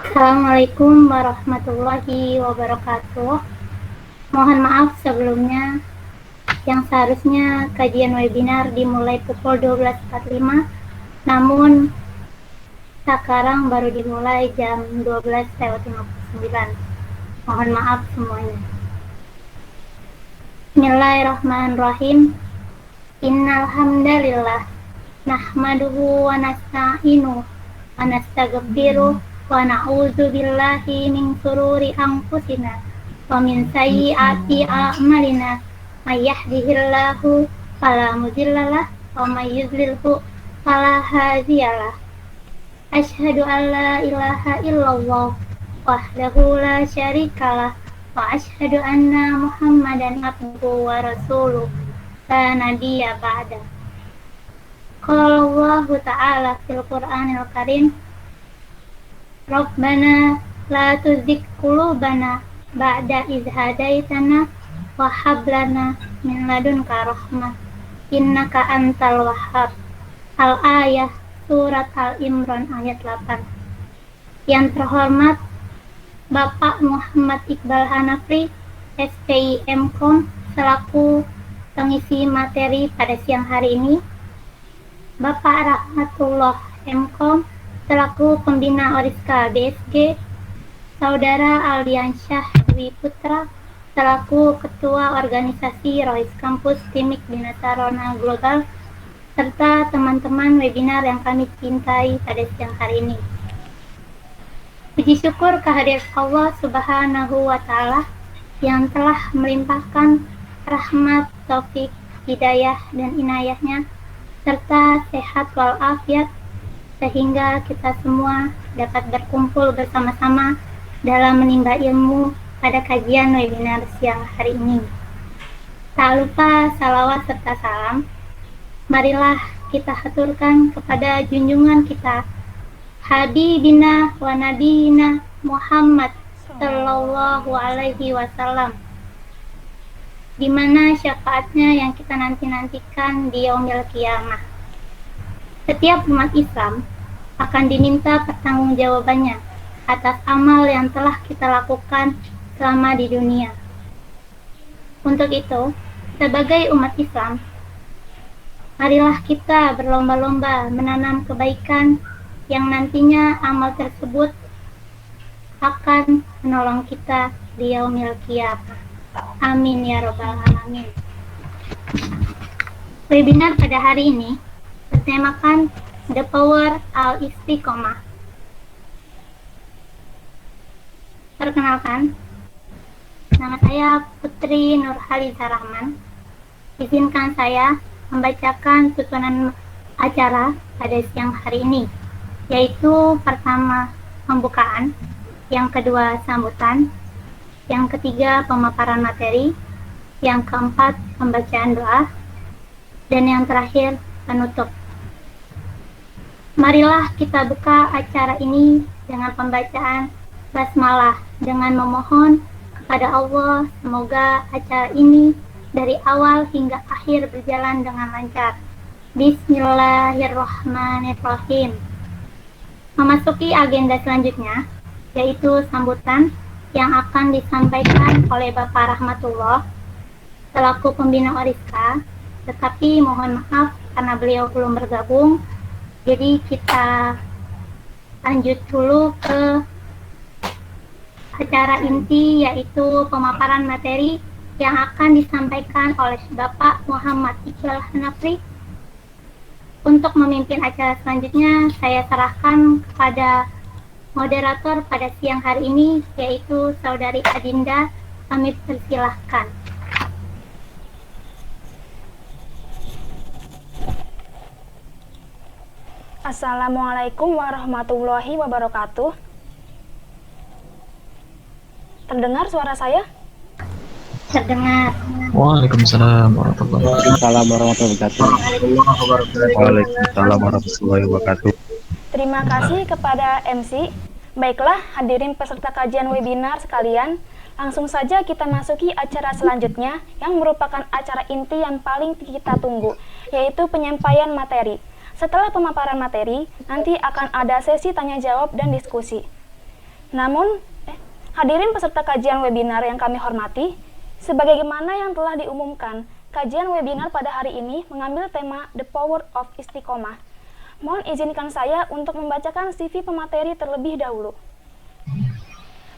Assalamualaikum warahmatullahi wabarakatuh. Mohon maaf sebelumnya, yang seharusnya kajian webinar dimulai pukul 12.45, namun sekarang baru dimulai jam 12.59. Mohon maaf semuanya. Bismillahirrahmanirrahim. Innal hamdalillah nahmaduhu wa nasta'inuhu wa nastaghfiruh wa na'udzu billahi min shururi anfusina wa min sayyiati a'malina may yahdihillahu fala mudhillalah wa may yudlilhu fala hadiyalah. Asyhadu an la ilaha illallah wahdahu la syarikalah wa asyhadu anna Muhammadan abduhu wa rasuluh la nabiyya ba'da. Qala Allah Ta'ala fil Qur'anil Karim, Rabbana la tuzigh qulubana ba'da idh hadaitana wa hab lana min ladunka rahmah innaka antal wahhab. Al-Ayah Surat Al-Imran ayat 8. Yang terhormat Bapak Muhammad Iqbal Hanafri, SPI MKOM, selaku pengisi materi pada siang hari ini, Bapak Rahmatullah MKOM, selaku pembina Oriska BSG, Saudara Aldiansyah Dwi Putra, selaku Ketua Organisasi Rois Kampus Timik Binasarona Global, serta teman-teman webinar yang kami cintai pada siang hari ini. Puji syukur kehadirat Allah Subhanahu wa Ta'ala yang telah melimpahkan rahmat, taufik, hidayah, dan inayahnya, serta sehat walafiat, sehingga kita semua dapat berkumpul bersama-sama dalam menimba ilmu pada kajian webinar siang hari ini. Tak lupa salawat serta salam, marilah kita haturkan kepada junjungan kita, Habibina wa Nabiyina Muhammad Sallallahu Alaihi Wasallam, di mana syafaatnya yang kita nanti-nantikan di yaumil qiyamah. Setiap umat Islam akan diminta pertanggungjawabannya atas amal yang telah kita lakukan selama di dunia. Untuk itu, sebagai umat Islam, marilah kita berlomba-lomba menanam kebaikan yang nantinya amal tersebut akan menolong kita di yaumil qiyamah. Amin ya robbal alamin. Webinar pada hari ini bertemakan The Power Al-Istiqomah. Perkenalkan, nama saya Putri Nurhaliza Rahman. Izinkan saya membacakan susunan acara pada siang hari ini, yaitu pertama pembukaan, yang kedua sambutan, yang ketiga pemaparan materi, yang keempat pembacaan doa, dan yang terakhir penutup. Marilah kita buka acara ini dengan pembacaan basmalah dengan memohon kepada Allah semoga acara ini dari awal hingga akhir berjalan dengan lancar. Bismillahirrahmanirrahim. Memasuki agenda selanjutnya, yaitu sambutan yang akan disampaikan oleh Bapak Rahmatullah selaku pembina Oriska, tetapi mohon maaf karena beliau belum bergabung, jadi kita lanjut dulu ke acara inti, yaitu pemaparan materi yang akan disampaikan oleh Bapak Muhammad Iqbal Hanafri. Untuk memimpin acara selanjutnya, saya serahkan kepada moderator pada siang hari ini, yaitu Saudari Adinda. Kami persilahkan. Assalamualaikum warahmatullahi wabarakatuh. Terdengar suara saya? Terdengar. Waalaikumsalam warahmatullahi wabarakatuh. Waalaikumsalam warahmatullahi wabarakatuh. Waalaikumsalam warahmatullahi wabarakatuh. Terima kasih kepada MC. Baiklah, hadirin peserta kajian webinar sekalian, langsung saja kita masuki acara selanjutnya yang merupakan acara inti yang paling kita tunggu, yaitu penyampaian materi. Setelah pemaparan materi, nanti akan ada sesi tanya jawab dan diskusi. Namun, hadirin peserta kajian webinar yang kami hormati, sebagaimana yang telah diumumkan, kajian webinar pada hari ini mengambil tema The Power of Istiqomah. Mohon izinkan saya untuk membacakan CV pemateri terlebih dahulu.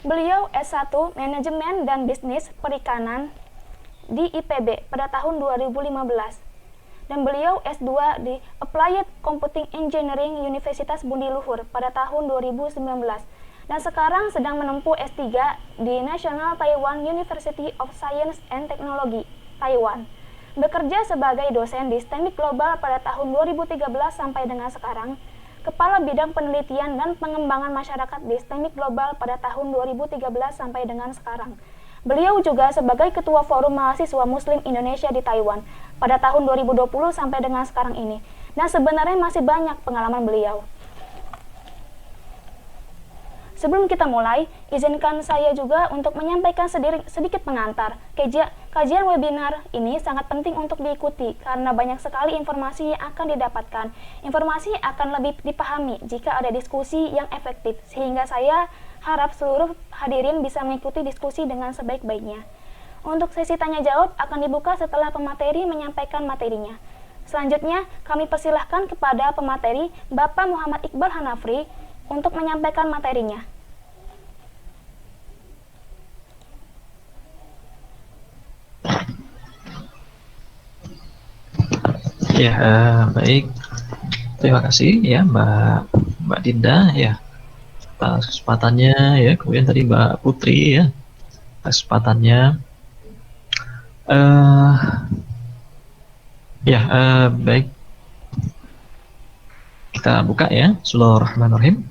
Beliau S1 Manajemen dan Bisnis Perikanan di IPB pada tahun 2015. Dan beliau S2 di Applied Computing Engineering Universitas Budi Luhur pada tahun 2019. Dan sekarang sedang menempuh S3 di National Taiwan University of Science and Technology, Taiwan. Bekerja sebagai dosen di STEMIC Global pada tahun 2013 sampai dengan sekarang, Kepala Bidang Penelitian dan Pengembangan Masyarakat di STEMIC Global pada tahun 2013 sampai dengan sekarang. Beliau juga sebagai Ketua Forum Mahasiswa Muslim Indonesia di Taiwan pada tahun 2020 sampai dengan sekarang ini. Dan sebenarnya masih banyak pengalaman beliau. Sebelum kita mulai, izinkan saya juga untuk menyampaikan sedikit pengantar. Kajian webinar ini sangat penting untuk diikuti karena banyak sekali informasi yang akan didapatkan. Informasi akan lebih dipahami jika ada diskusi yang efektif, sehingga saya harap seluruh hadirin bisa mengikuti diskusi dengan sebaik-baiknya. Untuk sesi tanya jawab akan dibuka setelah pemateri menyampaikan materinya. Selanjutnya, kami persilahkan kepada pemateri Bapak Muhammad Iqbal Hanafri untuk menyampaikan materinya. Ya, baik. Terima kasih ya Mbak Dinda ya atas kesempatannya ya. Kemudian tadi Mbak Putri ya atas kesempatannya. Baik. Kita buka ya. Bismillahirrahmanirrahim.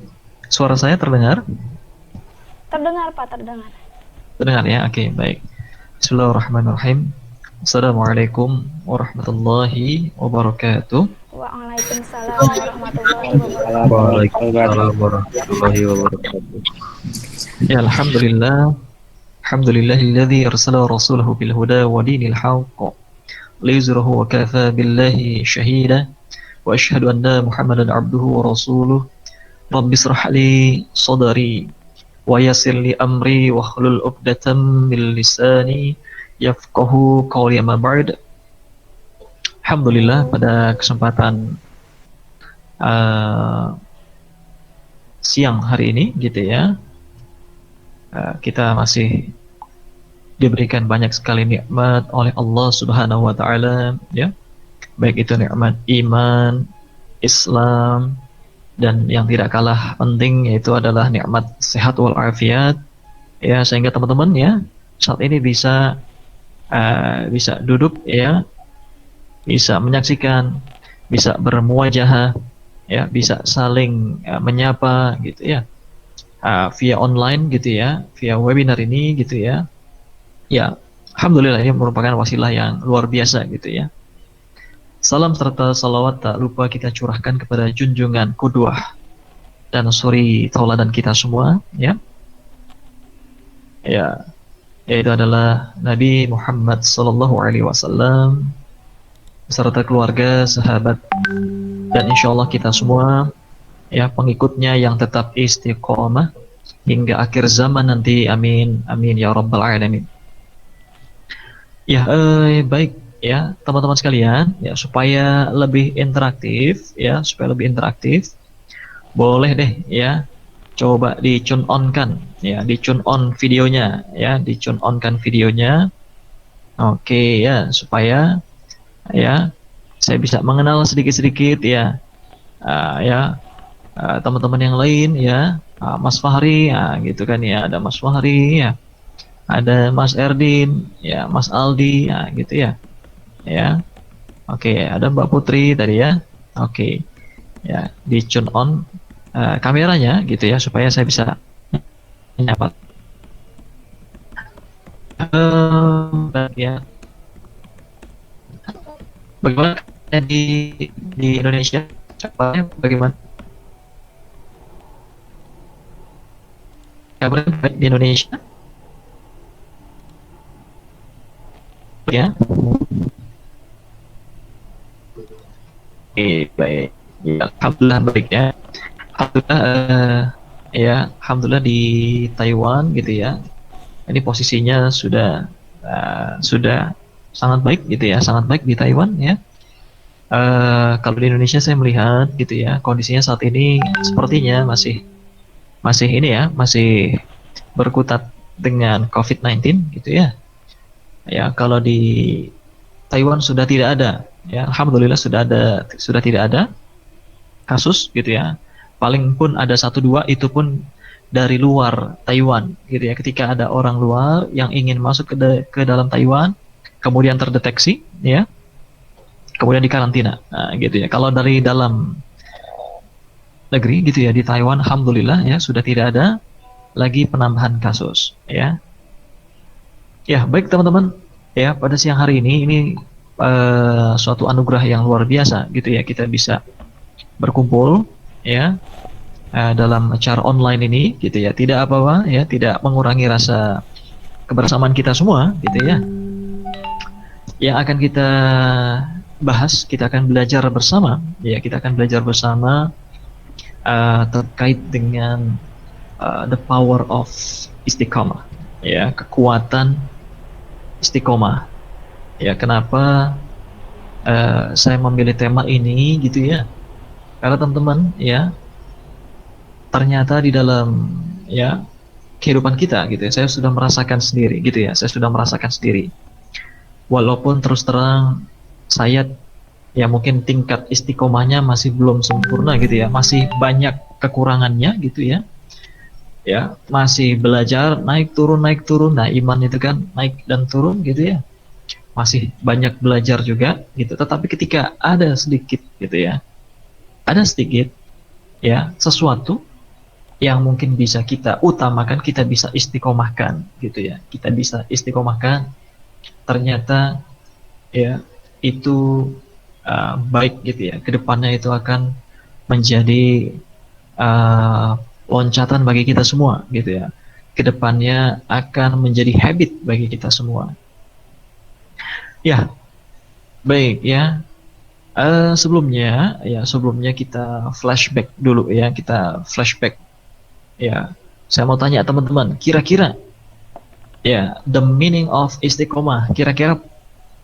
Suara saya terdengar? Terdengar, Pak, terdengar. Terdengar ya. Oke, baik. Bismillahirrahmanirrahim. Assalamualaikum warahmatullahi wabarakatuh. Waalaikumsalam warahmatullahi wabarakatuh. Waalaikumsalam warahmatullahi wabarakatuh. Ya, alhamdulillahilladzi arsala rasulahu bil huda wa dinil haqq liyuzhirahu wa kafa billahi shahida wa asyhadu anna Muhammadan abduhu wa rasuluh. Rabbi shrah li sadri wa yassir li amri wa hlul 'uqdatam min lisani yafqahu qawli. Amma ba'd. Alhamdulillah, pada kesempatan siang hari ini gitu ya, kita masih diberikan banyak sekali nikmat oleh Allah Subhanahu wa taala ya. Baik itu nikmat iman, Islam, dan yang tidak kalah penting yaitu adalah nikmat sehat wal afiat ya, sehingga teman-teman ya saat ini bisa duduk ya, bisa menyaksikan, bisa bermuajahah ya, bisa saling menyapa gitu ya, via online gitu ya, via webinar ini gitu ya. Ya, alhamdulillah ini merupakan wasilah yang luar biasa gitu ya. Salam serta salawat tak lupa kita curahkan kepada junjungan qudwah dan suri tauladan kita semua ya. Ya, yaitu adalah Nabi Muhammad SAW beserta keluarga, sahabat, dan insya Allah kita semua ya pengikutnya yang tetap istiqomah hingga akhir zaman nanti. Amin, amin ya rabbal alamin. Ya, baik ya teman-teman sekalian ya, supaya lebih interaktif ya, boleh deh ya coba di-tune on kan ya, di-tune on videonya ya, di-tune on kan videonya. Oke ya, supaya ya saya bisa mengenal sedikit-sedikit ya teman-teman yang lain ya, Mas Fahri ya gitu kan ya, ada Mas Fahri ya, ada Mas Erdin ya, Mas Aldi ya gitu ya. Ya. Oke, ada Mbak Putri tadi ya. Oke. Ya, di-tune on kameranya gitu ya, supaya saya bisa menyapa. Ya. Bagaimana di Indonesia? Kabarnya bagaimana? Kabarnya baik di Indonesia? Ya. Oke, baik. Ya, alhamdulillah baik ya. Alhamdulillah ya, alhamdulillah di Taiwan gitu ya. Ini posisinya sudah sangat baik gitu ya, sangat baik di Taiwan ya. Kalau di Indonesia saya melihat gitu ya, kondisinya saat ini sepertinya masih masih ini ya, masih berkutat dengan COVID-19 gitu ya. Ya, kalau di Taiwan sudah tidak ada, ya, alhamdulillah sudah tidak ada kasus gitu ya. Paling pun ada satu dua, itu pun dari luar Taiwan gitu ya. Ketika ada orang luar yang ingin masuk ke dalam Taiwan, kemudian terdeteksi, ya, kemudian dikarantina, nah, gitu ya. Kalau dari dalam negeri gitu ya, di Taiwan, alhamdulillah ya sudah tidak ada lagi penambahan kasus, ya. Ya, baik teman-teman, ya, pada siang hari ini suatu anugerah yang luar biasa gitu ya, kita bisa berkumpul ya dalam acara online ini gitu ya. Tidak apa-apa ya, tidak mengurangi rasa kebersamaan kita semua gitu ya. Yang akan kita bahas, kita akan belajar bersama ya, kita akan belajar bersama terkait dengan the power of istiqomah ya, kekuatan istiqomah ya. Kenapa saya memilih tema ini gitu ya, karena teman-teman ya, ternyata di dalam ya kehidupan kita gitu ya, saya sudah merasakan sendiri gitu ya, saya sudah merasakan sendiri, walaupun terus terang saya ya mungkin tingkat istiqomahnya masih belum sempurna gitu ya, masih banyak kekurangannya gitu ya. Ya, masih belajar naik turun. Nah, iman itu kan naik dan turun gitu ya. Masih banyak belajar juga gitu. Tetapi ketika ada sedikit gitu ya, ada sedikit ya sesuatu yang mungkin bisa kita utamakan, kita bisa istiqomahkan gitu ya. Kita bisa istiqomahkan, ternyata ya itu baik gitu ya. Kedepannya itu akan menjadi loncatan bagi kita semua gitu ya. Kedepannya akan menjadi habit bagi kita semua. Ya, baik ya. Sebelumnya kita flashback dulu ya, kita flashback. Ya, saya mau tanya teman-teman, kira-kira ya the meaning of istiqomah, kira-kira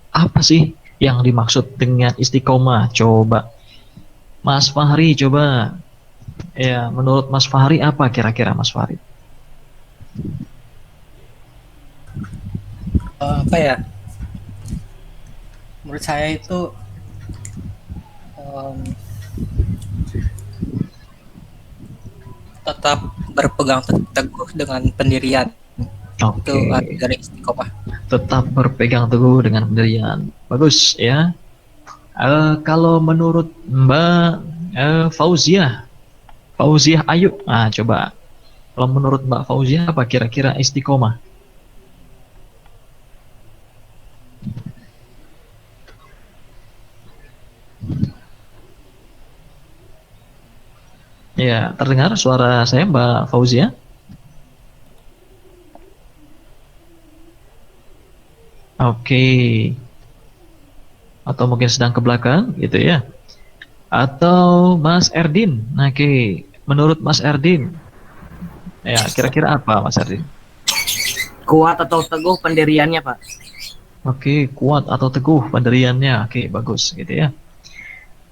apa sih yang dimaksud dengan istiqomah? Coba Mas Fahri, coba. Ya, menurut Mas Fahri apa kira-kira Mas Fahri? Apa ya? Menurut saya itu tetap berpegang teguh dengan pendirian. Oke. Itu arti dari istiqomah. Tetap berpegang teguh dengan pendirian. Bagus ya. Kalau menurut Mbak Fauziah ayo. Nah, coba. Kalau menurut Mbak Fauziah apa kira-kira istiqomah? Ya, terdengar suara saya Mbak Fauziah? Oke. Atau mungkin sedang ke belakang gitu ya. Atau Mas Erdin. Oke, menurut Mas Erdin, ya kira-kira apa Mas Erdin? Kuat atau teguh pendiriannya, Pak. Oke, kuat atau teguh pendiriannya. Oke, bagus gitu ya.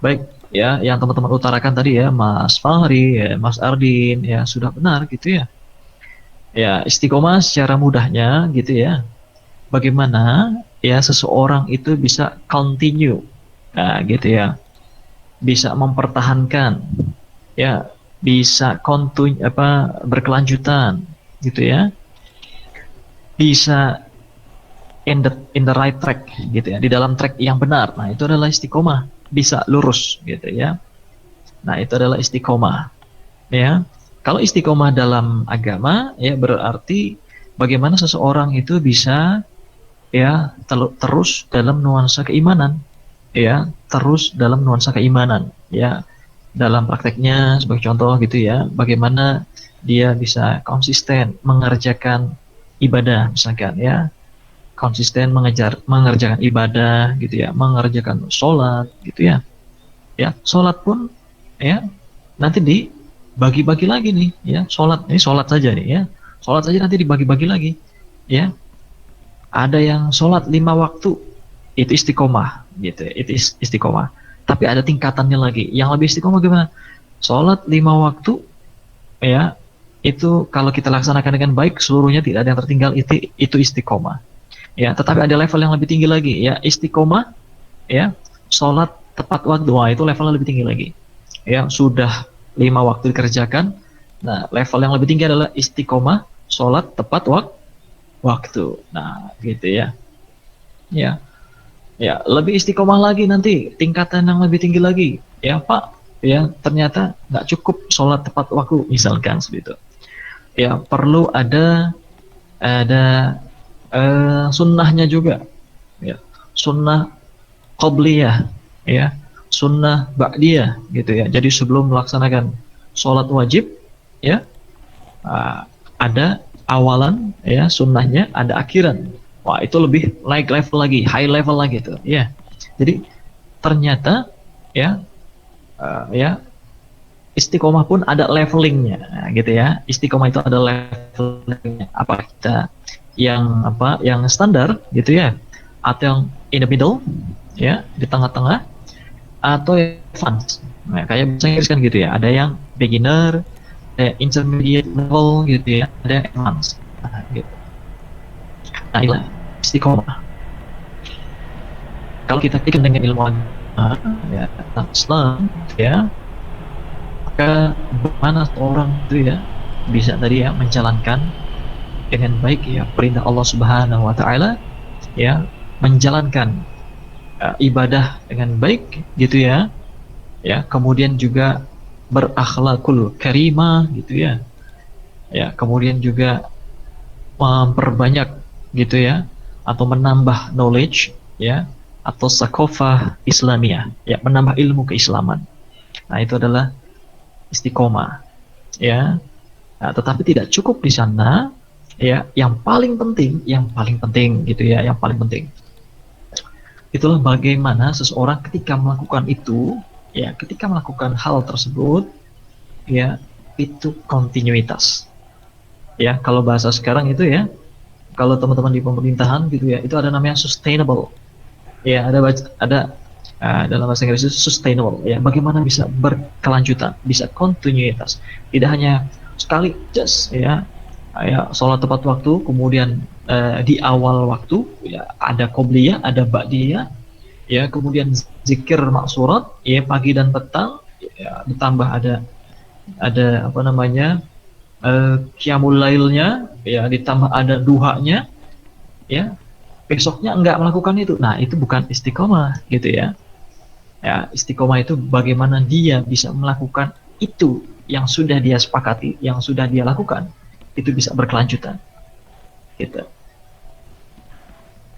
Baik ya, yang teman-teman utarakan tadi ya, Mas Fahri, ya, Mas Ardin, ya sudah benar gitu ya. Ya, istiqomah secara mudahnya gitu ya. Bagaimana ya seseorang itu bisa continue, nah gitu ya, bisa mempertahankan, ya bisa berkelanjutan gitu ya, bisa in the right track gitu ya, di dalam track yang benar. Nah, itu adalah istiqomah, bisa lurus gitu ya. Nah, itu adalah istiqomah ya. Kalau istiqomah dalam agama ya berarti bagaimana seseorang itu bisa ya terus dalam nuansa keimanan, ya terus dalam nuansa keimanan ya. Dalam prakteknya sebagai contoh gitu ya, bagaimana dia bisa konsisten mengerjakan ibadah misalkan ya, konsisten mengerjakan ibadah gitu ya, mengerjakan sholat gitu ya. Ya, sholat pun ya nanti bagi-bagi lagi nih ya, sholat ini sholat saja nih ya, sholat saja nanti dibagi-bagi lagi ya. Ada yang sholat 5 waktu, itu istiqomah gitu ya, itu istiqomah. Tapi ada tingkatannya lagi, yang lebih istiqomah gimana? Sholat 5 waktu ya, itu kalau kita laksanakan dengan baik seluruhnya tidak ada yang tertinggal, itu istiqomah ya. Tetapi ada level yang lebih tinggi lagi ya, istiqomah ya, sholat tepat waktu, wah itu levelnya lebih tinggi lagi ya. Sudah 5 waktu dikerjakan, nah level yang lebih tinggi adalah istiqomah sholat tepat waktu. Nah gitu ya, ya lebih istiqomah lagi nanti tingkatan yang lebih tinggi lagi ya Pak ya, ternyata nggak cukup sholat tepat waktu misalkan seperti itu ya, perlu ada sunnahnya juga ya, sunnah qobliyah ya, sunnah ba'diyah gitu ya. Jadi sebelum melaksanakan sholat wajib ya, ada awalan ya sunnahnya, ada akhiran. Wah itu lebih naik level lagi, high level lagi tuh ya. Jadi ternyata ya istiqomah pun ada levelingnya gitu ya. Istiqomah itu ada levelingnya. Apa kita yang standar gitu ya, atau yang in the middle ya, di tengah-tengah, atau yang advance. Nah, kayak bahasa Inggris kan gitu ya, ada yang beginner, ada intermediate level gitu ya, ada advance. Nah, gitu. Nah, inilah istiqomah. Kalau kita pikir dengan ilmu agama ya, tentang Islam ya, maka bagaimana seorang itu ya bisa tadi ya menjalankan dengan baik ya perintah Allah Subhanahu wa taala ya, menjalankan ibadah dengan baik gitu ya. Ya, kemudian juga berakhlakul karimah gitu ya. Ya, kemudian juga memperbanyak gitu ya, atau menambah knowledge ya, atau sakofah Islamiyah ya, menambah ilmu keislaman. Nah, itu adalah istiqomah ya. Nah, tetapi tidak cukup di sana ya, yang paling penting gitu ya, yang paling penting itulah bagaimana seseorang ketika melakukan itu ya, ketika melakukan hal tersebut ya, itu kontinuitas ya. Kalau bahasa sekarang itu ya, kalau teman-teman di pemerintahan gitu ya, itu ada namanya sustainable ya, ada dalam bahasa Inggris itu sustainable ya, bagaimana bisa berkelanjutan, bisa kontinuitas, tidak hanya sekali just ya sholat tepat waktu, kemudian di awal waktu ya ada qobliyah, ada ba'diyah ya, kemudian zikir maksurat ya pagi dan petang ya, ditambah ada apa namanya qiyamul lailnya ya, ditambah ada duhanya ya, besoknya enggak melakukan itu. Nah, itu bukan istiqomah gitu ya. Ya, istiqomah itu bagaimana dia bisa melakukan itu yang sudah dia sepakati, yang sudah dia lakukan, itu bisa berkelanjutan gitu.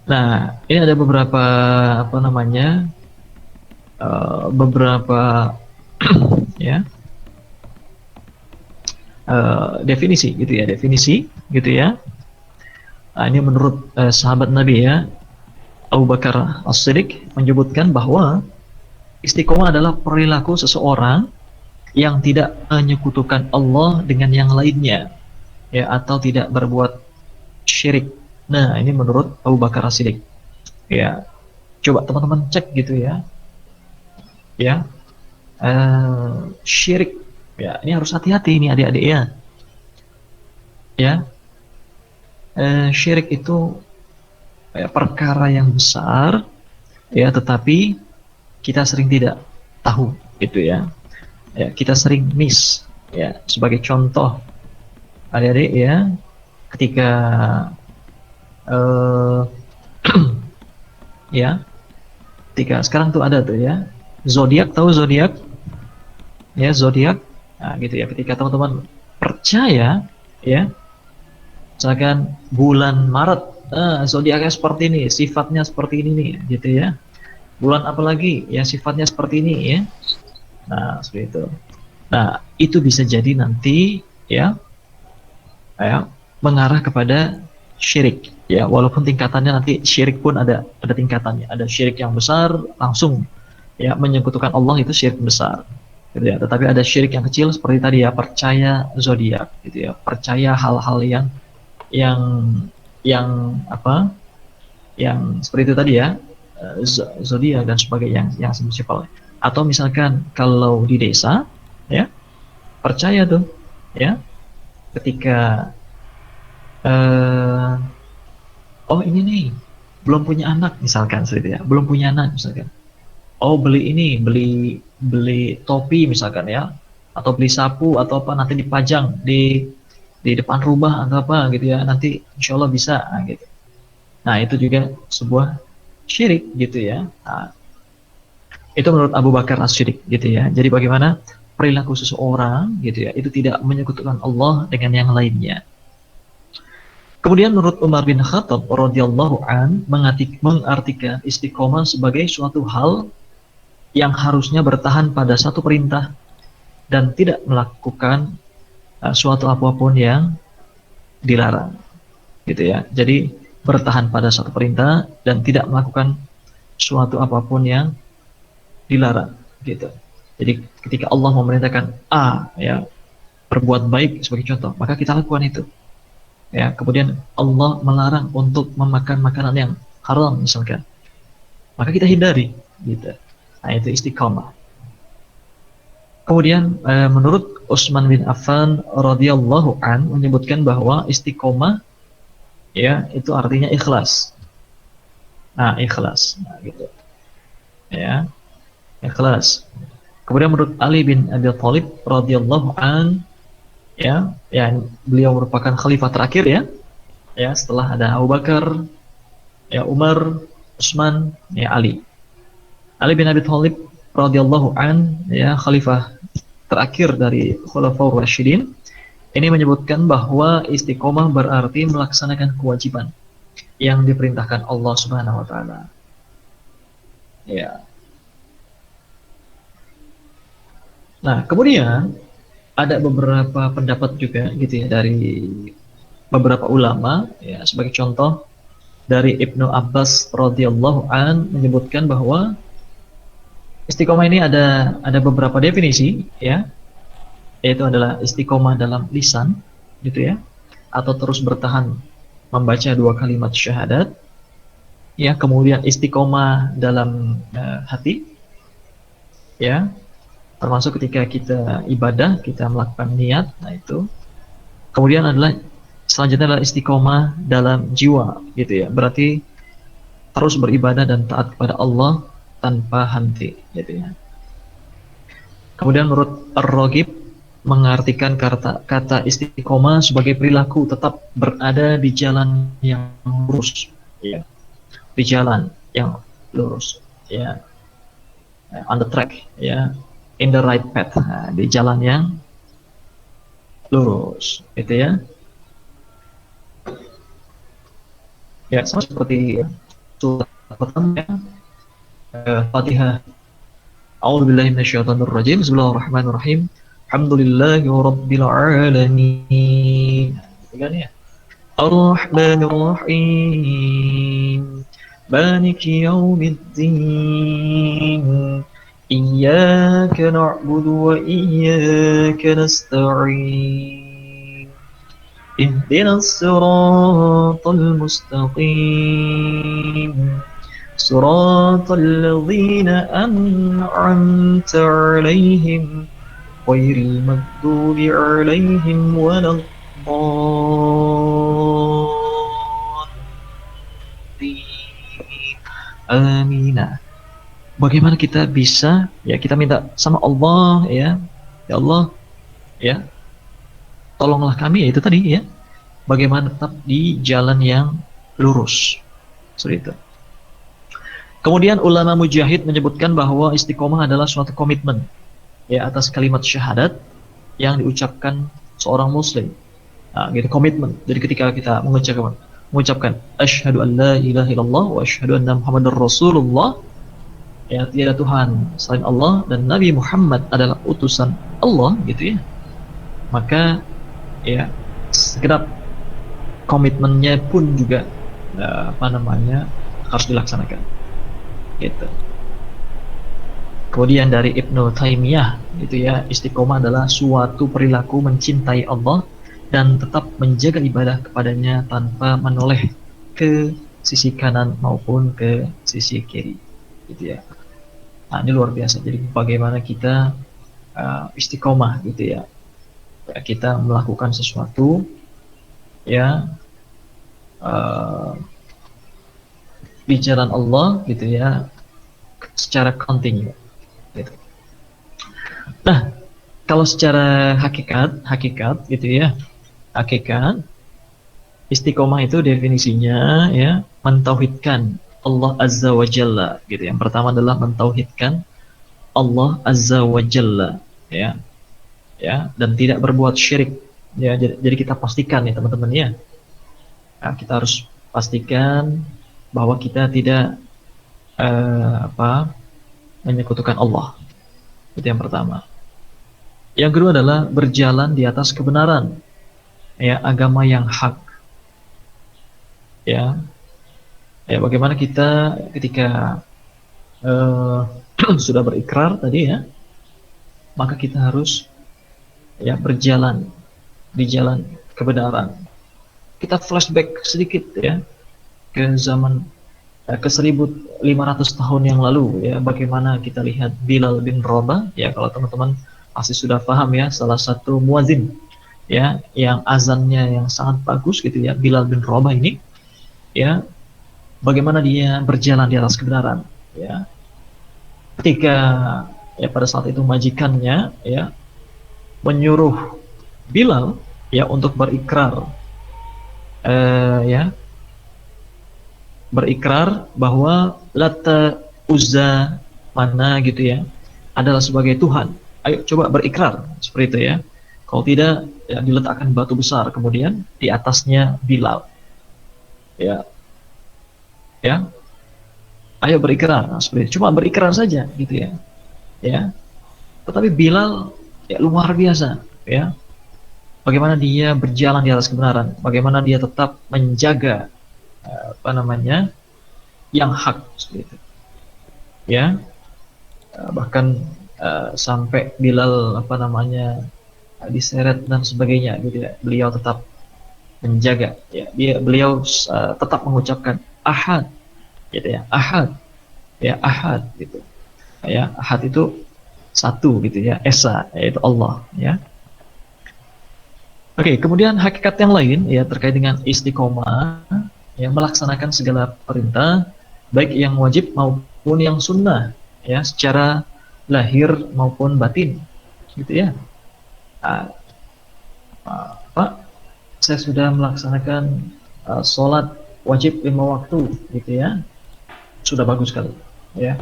Nah, ini ada beberapa apa namanya beberapa ya definisi gitu ya. Nah, ini menurut sahabat Nabi ya, Abu Bakar As-Siddiq menyebutkan bahwa istiqomah adalah perilaku seseorang yang tidak menyekutukan Allah dengan yang lainnya ya, atau tidak berbuat syirik. Nah, ini menurut Abu Bakar As-Siddiq ya. Coba teman-teman cek gitu ya, syirik ya, ini harus hati-hati ini adik-adik ya. Syirik itu perkara yang besar ya, tetapi kita sering tidak tahu gitu ya. Ya, kita sering miss ya. Sebagai contoh adik-adik ya, ketika ya, ketika sekarang tuh ada tuh ya zodiak, tahu zodiak ya, zodiak. Nah, gitu ya, ketika teman-teman percaya ya, misalkan bulan Maret zodiaknya seperti ini, sifatnya seperti ini nih gitu ya. Bulan apa lagi ya sifatnya seperti ini ya. Nah, seperti itu. Nah, itu bisa jadi nanti ya mengarah kepada syirik ya, walaupun tingkatannya nanti syirik pun ada tingkatannya. Ada syirik yang besar langsung ya, menyekutukan Allah, itu syirik besar gitu ya. Tetapi ada syirik yang kecil seperti tadi ya, percaya zodiak gitu ya, percaya hal-hal yang yang apa, yang seperti itu tadi ya, zodiak dan sebagainya yang simpel. Atau misalkan kalau di desa ya, percaya tuh ya, ketika oh ini nih belum punya anak misalkan seperti ya, belum punya anak misalkan, oh beli ini, beli topi misalkan ya, atau beli sapu atau apa, nanti dipajang di depan rumah atau apa gitu ya, nanti insya Allah bisa gitu. Nah itu juga sebuah syirik gitu ya. Nah, itu menurut Abu Bakar as-Siddiq gitu ya. Jadi bagaimana perilaku seseorang gitu ya, itu tidak menyekutukan Allah dengan yang lainnya. Kemudian menurut Umar bin Khattab radhiyallahu an mengartikan istiqomah sebagai suatu hal yang harusnya bertahan pada satu perintah dan tidak melakukan suatu apapun yang dilarang gitu ya. Jadi bertahan pada satu perintah dan tidak melakukan suatu apapun yang dilarang gitu. Jadi ketika Allah memerintahkan A ya, berbuat baik sebagai contoh, maka kita lakukan itu ya. Kemudian Allah melarang untuk memakan makanan yang haram misalkan, maka kita hindari gitu. Nah itu istiqamah. Kemudian menurut Utsman bin Affan radhiyallahu an menyebutkan bahwa istiqomah ya itu artinya ikhlas. Nah ikhlas, nah, gitu ya, ikhlas. Kemudian menurut Ali bin Abi Thalib radhiyallahu an ya, yang beliau merupakan khalifah terakhir ya setelah ada Abu Bakar ya, Umar, Utsman ya, Ali bin Abi Thalib radhiyallahu an ya, khalifah terakhir dari Khulafaur Rasyidin, ini menyebutkan bahwa istiqomah berarti melaksanakan kewajiban yang diperintahkan Allah Subhanahu wa taala. Ya. Nah, kemudian ada beberapa pendapat juga gitu ya dari beberapa ulama ya, sebagai contoh dari Ibnu Abbas radhiyallahu an menyebutkan bahwa istiqomah ini ada beberapa definisi ya, yaitu adalah istiqomah dalam lisan gitu ya, atau terus bertahan membaca 2 kalimat syahadat ya. Kemudian istiqomah dalam hati ya, termasuk ketika kita ibadah, kita melakukan niat, nah itu. Kemudian selanjutnya adalah istiqomah dalam jiwa gitu ya, berarti terus beribadah dan taat kepada Allah tanpa henti gitu ya. Kemudian menurut Ar-Raghib mengartikan kata istiqomah sebagai perilaku tetap berada di jalan yang lurus ya, di jalan yang lurus ya, on the track ya, in the right path, nah, di jalan yang lurus gitu ya. Ya sama seperti surat pertama ya, Fatihah. A'udzubillahi minasyaitonirrajim. Bismillahirrahmanirrahim. Alhamdulillahi rabbil alamin. Ya. Ar-Rahmanir-Rahim. Maliki yaumiddin. Iyyaka na'budu wa iyyaka nasta'in. Ihdinas siratal mustaqim. صراط الذين أنعمت عليهم غير المغضوب عليهم ولا الضالين آمين. Bagaimana kita bisa ya, kita minta sama Allah ya Allah ya, tolonglah kami ya, itu tadi ya, bagaimana tetap di jalan yang lurus seperti itu. Kemudian ulama mujahid menyebutkan bahwa istiqomah adalah suatu komitmen ya atas kalimat syahadat yang diucapkan seorang muslim. Nah, gitu, komitmen. Jadi ketika kita mengucapkan asyhadu an la ilaha illallah wa asyhadu anna muhammadar rasulullah, ya tiada Tuhan selain Allah dan Nabi Muhammad adalah utusan Allah gitu ya. Maka ya segenap komitmennya pun juga harus dilaksanakan. Gitu. Kemudian dari Ibnu Taimiyah gitu ya, istiqomah adalah suatu perilaku mencintai Allah dan tetap menjaga ibadah kepadanya tanpa menoleh ke sisi kanan maupun ke sisi kiri gitu ya. Nah, ini luar biasa. Jadi bagaimana kita istiqomah gitu ya. Kita melakukan sesuatu ya di jalan Allah gitu ya, secara kontinu gitu. Nah, kalau secara hakikat gitu ya, hakikat istiqomah itu definisinya ya mentauhidkan Allah Azza wa Jalla gitu. Yang pertama adalah mentauhidkan Allah Azza wa Jalla ya, dan tidak berbuat syirik ya. Jadi kita pastikan ya teman-teman ya, nah, kita harus pastikan bahwa kita tidak menyekutukan Allah. Itu yang pertama. Yang kedua adalah berjalan di atas kebenaran ya, agama yang hak ya. Bagaimana kita ketika sudah berikrar tadi ya, maka kita harus ya berjalan di jalan kebenaran. Kita flashback sedikit ya ke zaman ke 1500 tahun yang lalu ya, bagaimana kita lihat Bilal bin Rabah ya. Kalau teman-teman pasti sudah paham ya, salah satu muazin ya yang azannya yang sangat bagus gitu ya, Bilal bin Rabah ini ya, bagaimana dia berjalan di atas kebenaran ya. Ketika ya pada saat itu majikannya ya menyuruh Bilal ya untuk berikrar berikrar bahwa Lata, Uzza, Mana gitu ya adalah sebagai Tuhan. Ayo coba berikrar seperti itu ya. Kalau tidak ya, diletakkan batu besar kemudian di atasnya Bilal. Ya. Ayo berikrar. Nah, seperti itu. Cuma berikrar saja gitu ya. Ya. Tetapi Bilal ya luar biasa ya. Bagaimana dia berjalan di atas kebenaran, bagaimana dia tetap menjaga yang hak seperti itu ya. Bahkan sampai Bilal diseret dan sebagainya gitu ya, beliau tetap menjaga ya, beliau tetap mengucapkan ahad gitu ya, ahad gitu ya. Ahad itu satu gitu ya, esa yaitu Allah ya. Oke, kemudian hakikat yang lain ya terkait dengan istiqomah ya, melaksanakan segala perintah baik yang wajib maupun yang sunnah ya, secara lahir maupun batin gitu ya. Pak, saya sudah melaksanakan sholat wajib 5 waktu gitu ya, sudah bagus sekali ya.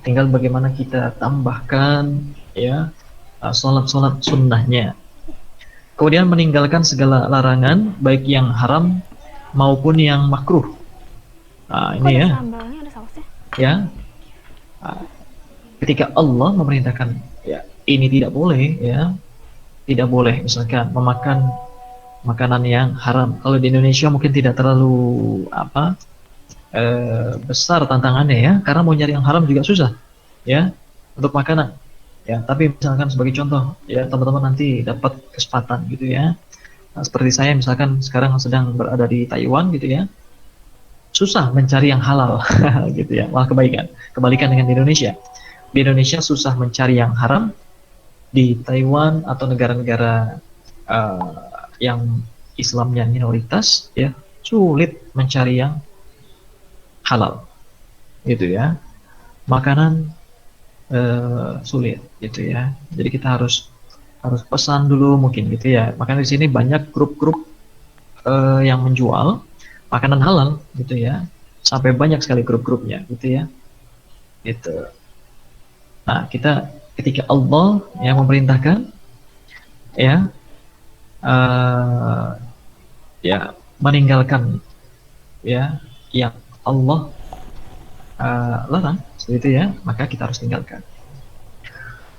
Tinggal bagaimana kita tambahkan ya sholat sunnahnya. Kemudian meninggalkan segala larangan baik yang haram maupun yang makruh. Nah, ini ya. Sambalnya ada sausnya. Ya. Ketika Allah memerintahkan ya ini tidak boleh ya. Tidak boleh misalkan memakan makanan yang haram. Kalau di Indonesia mungkin tidak terlalu besar tantangannya ya, karena mau nyari yang haram juga susah ya untuk makanan. Ya, tapi misalkan sebagai contoh ya, teman-teman nanti dapat kesempatan gitu ya. Nah, seperti saya misalkan sekarang sedang berada di Taiwan gitu ya. Susah mencari yang halal gitu ya. Malah kebalikan dengan di Indonesia. Di Indonesia susah mencari yang haram. Di Taiwan atau negara-negara yang Islamnya minoritas ya, sulit mencari yang halal. Gitu ya. Makanan sulit gitu ya. Jadi kita harus pesan dulu mungkin gitu ya. Makanya di sini banyak grup-grup yang menjual makanan halal gitu ya. Sampai banyak sekali grup-grupnya gitu ya. Gitu. Nah, kita ketika Allah yang memerintahkan ya meninggalkan ya yang Allah larang seperti itu ya, maka kita harus tinggalkan.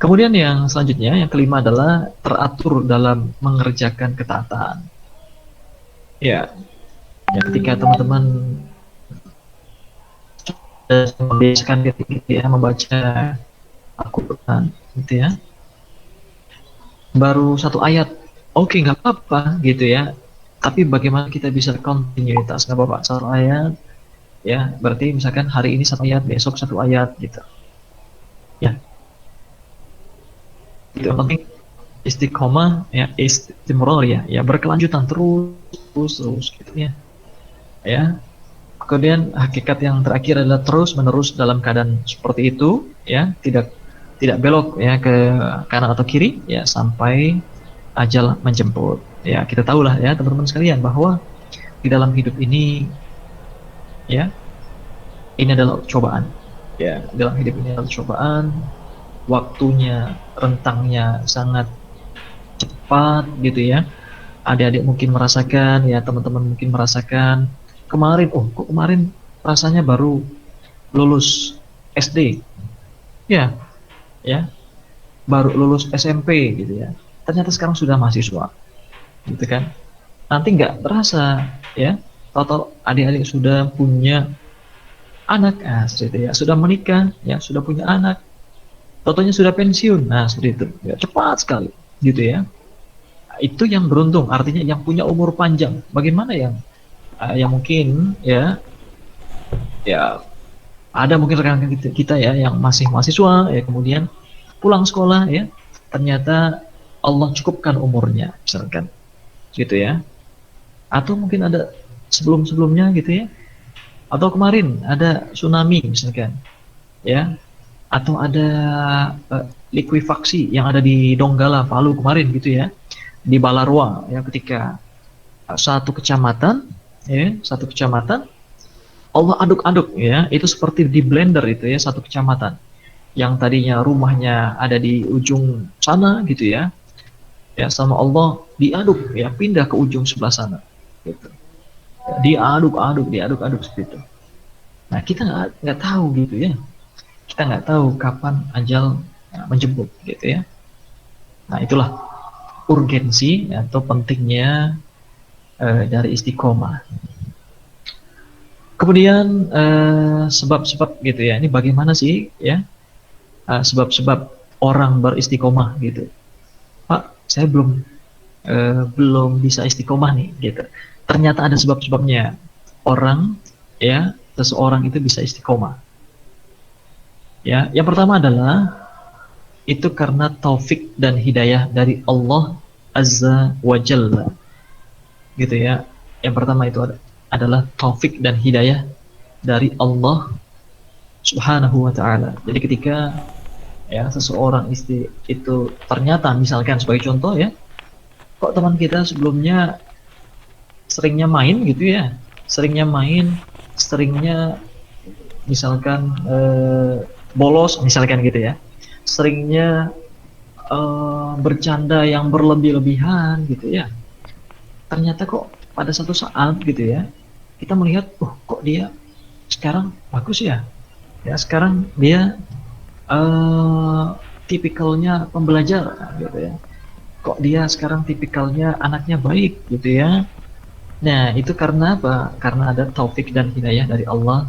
Kemudian yang selanjutnya, yang kelima adalah teratur dalam mengerjakan ketaatan. Ya ketika teman-teman membiasakan diri ya membaca Al-Quran, gitu ya. Baru satu ayat, oke, nggak apa-apa, gitu ya. Tapi bagaimana kita bisa kontinuitas? Nggak apa-apa, satu ayat, ya. Berarti misalkan hari ini satu ayat, besok satu ayat, gitu. Ya, itu yang penting istiqomah, ya, istimror, ya, berkelanjutan terus, gitu ya. Ya. Kemudian hakikat yang terakhir adalah terus menerus dalam keadaan seperti itu, ya, tidak belok ya ke kanan atau kiri, ya, sampai ajal menjemput. Ya, kita tahulah ya teman-teman sekalian bahwa di dalam hidup ini, ya, ini adalah cobaan. Ya, dalam hidup ini adalah cobaan. Waktunya, rentangnya sangat cepat, gitu ya. Adik-adik mungkin merasakan, ya, teman-teman mungkin merasakan. Kemarin, kok kemarin rasanya baru lulus SD, ya, baru lulus SMP, gitu ya. Ternyata sekarang sudah mahasiswa, gitu kan. Nanti nggak terasa, ya, tahu-tahu adik-adik sudah punya anak, seperti itu ya, sudah menikah, ya, sudah punya anak, tahu-tahunya sudah pensiun, seperti itu, ya, cepat sekali, gitu ya. Itu yang beruntung, artinya yang punya umur panjang. Bagaimana yang mungkin ya ada mungkin rekan-rekan kita ya yang masih mahasiswa, ya, kemudian pulang sekolah, ya, ternyata Allah cukupkan umurnya, misalkan, gitu ya. Atau mungkin ada sebelum-sebelumnya, gitu ya, atau kemarin ada tsunami, misalkan, ya, atau ada likuifaksi yang ada di Donggala, Palu kemarin, gitu ya, di Balarwa, ya, ketika satu kecamatan Allah aduk-aduk, ya, itu seperti di blender itu ya, satu kecamatan yang tadinya rumahnya ada di ujung sana, gitu ya, sama Allah diaduk, ya, pindah ke ujung sebelah sana, gitu. Diaduk-aduk seperti itu. Nah, kita nggak tahu, gitu ya, kita nggak tahu kapan ajal menjemput, gitu ya. Nah, itulah urgensi atau pentingnya dari istiqomah. Kemudian sebab-sebab, gitu ya, ini bagaimana sih, ya, sebab-sebab orang beristiqomah, gitu. Pak, saya belum bisa istiqomah nih, gitu. Ternyata ada sebab-sebabnya orang, ya, seseorang itu bisa istiqomah. Ya, yang pertama adalah itu karena taufik dan hidayah dari Allah Azza wa Jalla, gitu ya. Yang pertama itu adalah taufik dan hidayah dari Allah Subhanahu wa Ta'ala. Jadi ketika, ya, seseorang itu ternyata, misalkan sebagai contoh, ya, kok teman kita sebelumnya seringnya main, gitu ya, seringnya misalkan bolos, misalkan, gitu ya, seringnya bercanda yang berlebih-lebihan, gitu ya. Ternyata kok pada satu saat, gitu ya, kita melihat, kok dia sekarang bagus ya, sekarang dia tipikalnya pembelajar, gitu ya, kok dia sekarang tipikalnya anaknya baik, gitu ya. Nah, itu karena apa? Karena ada taufik dan hidayah dari Allah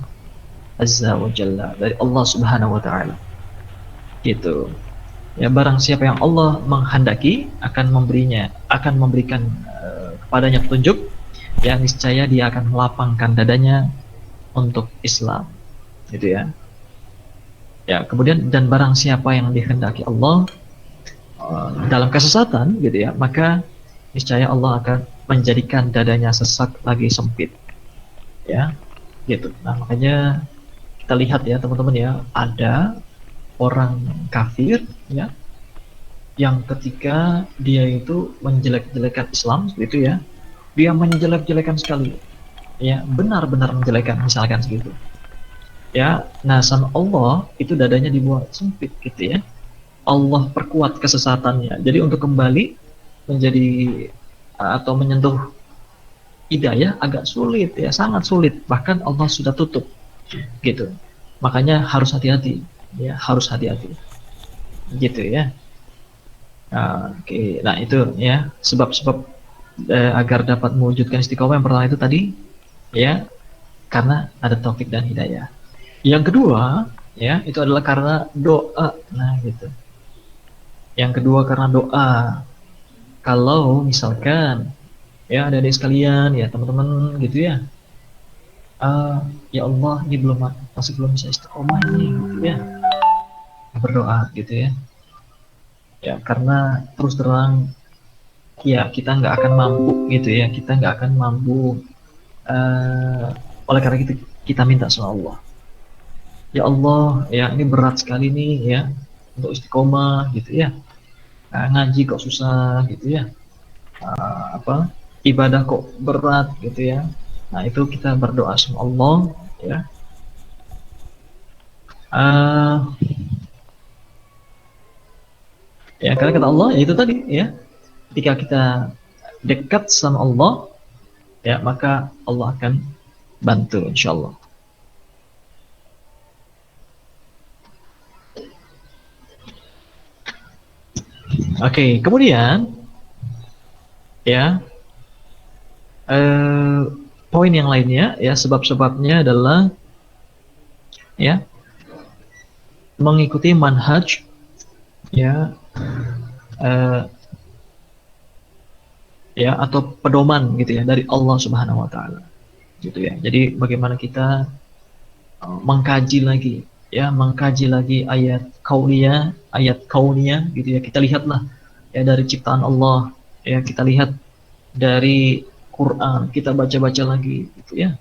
Azza wa Jalla, dari Allah Subhanahu wa Ta'ala, gitu ya. Barang siapa yang Allah menghendaki akan memberikan kepadanya petunjuk, ya, niscaya dia akan melapangkan dadanya untuk Islam, gitu ya. Ya, kemudian dan barang siapa yang dikehendaki Allah dalam kesesatan, gitu ya, maka niscaya Allah akan menjadikan dadanya sesak lagi sempit, ya, gitu. Nah, makanya kita lihat, ya, teman-teman, ya, ada orang kafir, ya, yang ketika dia itu menjelek-jelekan Islam, gitu ya, dia menjelek-jelekan sekali, ya, benar-benar menjelekan, misalkan segitu, ya. Nah, sama Allah itu dadanya dibuat sempit, gitu ya. Allah perkuat kesesatannya, jadi untuk kembali menjadi atau menyentuh hidayah agak sulit, ya, sangat sulit, bahkan Allah sudah tutup, gitu. Makanya harus hati-hati, ya, harus hati-hati, gitu ya. Oke. Nah, itu, ya, sebab-sebab agar dapat mewujudkan istiqomah. Yang pertama itu tadi, ya, karena ada taufik dan hidayah. Yang kedua, ya itu adalah karena doa. Nah, gitu. Yang kedua karena doa. Kalau misalkan ya ada sekalian ya teman-teman gitu ya, ya Allah ini masih belum bisa istiqomah ini gitu ya, berdoa gitu ya. Ya karena terus terang ya kita nggak akan mampu gitu ya, kita nggak akan mampu. Oleh karena itu kita minta sama Allah. Ya Allah, ya ini berat sekali nih ya untuk istiqomah gitu ya. Ngaji kok susah gitu ya. Ibadah kok berat gitu ya. Nah itu kita berdoa sama Allah ya. Ya karena kata Allah ya itu tadi ya. Ketika kita dekat sama Allah ya maka Allah akan bantu insya Allah. Oke, kemudian ya poin yang lainnya ya sebab-sebabnya adalah ya mengikuti manhaj ya ya atau pedoman gitu ya dari Allah Subhanahu wa taala. Gitu ya. Jadi bagaimana kita mengkaji lagi ayat kauniyah gitu ya. Kita lihatlah ya dari ciptaan Allah ya, kita lihat dari Quran, kita baca-baca lagi gitu ya.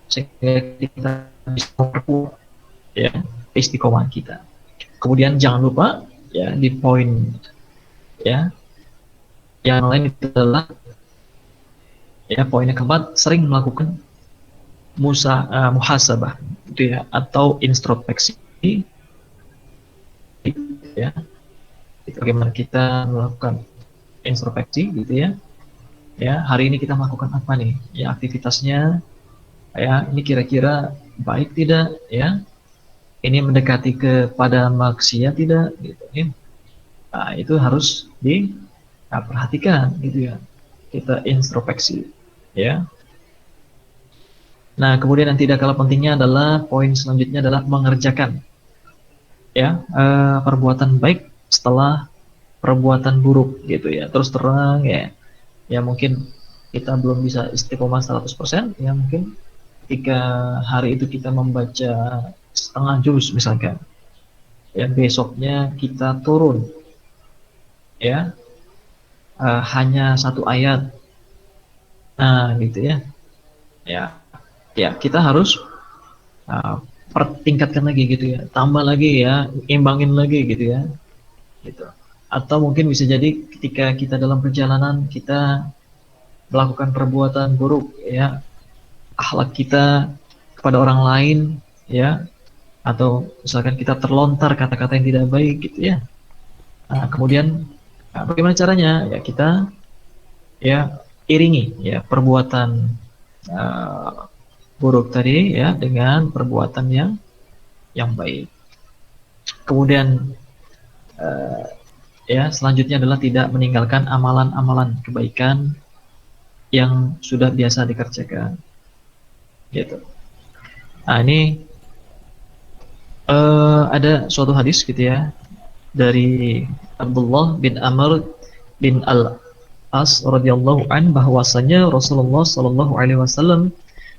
Sehingga kita bisa memperkuat ya istiqomah kita. Kemudian jangan lupa ya di poin ya yang lain itu adalah ya poin yang keempat, sering melakukan muhasabah gitu ya atau introspeksi ya. Bagaimana kita melakukan introspeksi gitu ya. Ya, hari ini kita melakukan apa nih? Ya, aktivitasnya ya ini kira-kira baik tidak ya? Ini mendekati kepada maksiat tidak gitu ya. Nah, itu harus diperhatikan gitu ya. Kita introspeksi ya. Nah, kemudian yang tidak kalah pentingnya adalah poin selanjutnya adalah mengerjakan ya perbuatan baik setelah perbuatan buruk gitu ya. Terus terang ya mungkin kita belum bisa istiqomah 100% ya, mungkin ketika hari itu kita membaca setengah juz misalkan ya, besoknya kita turun ya hanya satu ayat. Nah, gitu ya. Ya, kita harus pertingkatkan lagi gitu ya, tambah lagi ya, imbangin lagi gitu ya, gitu. Atau mungkin bisa jadi ketika kita dalam perjalanan kita melakukan perbuatan buruk ya, akhlak kita kepada orang lain ya, atau misalkan kita terlontar kata-kata yang tidak baik gitu ya. Nah, kemudian bagaimana caranya? Ya kita ya iringi ya perbuatan buruk tadi ya dengan perbuatan yang baik. Kemudian ya selanjutnya adalah tidak meninggalkan amalan-amalan kebaikan yang sudah biasa dikerjakan. Gitu. Nah, ini ada suatu hadis gitu ya dari Abdullah bin Amr bin Al-As radhiyallahu an bahwasanya Rasulullah sallallahu alaihi wasallam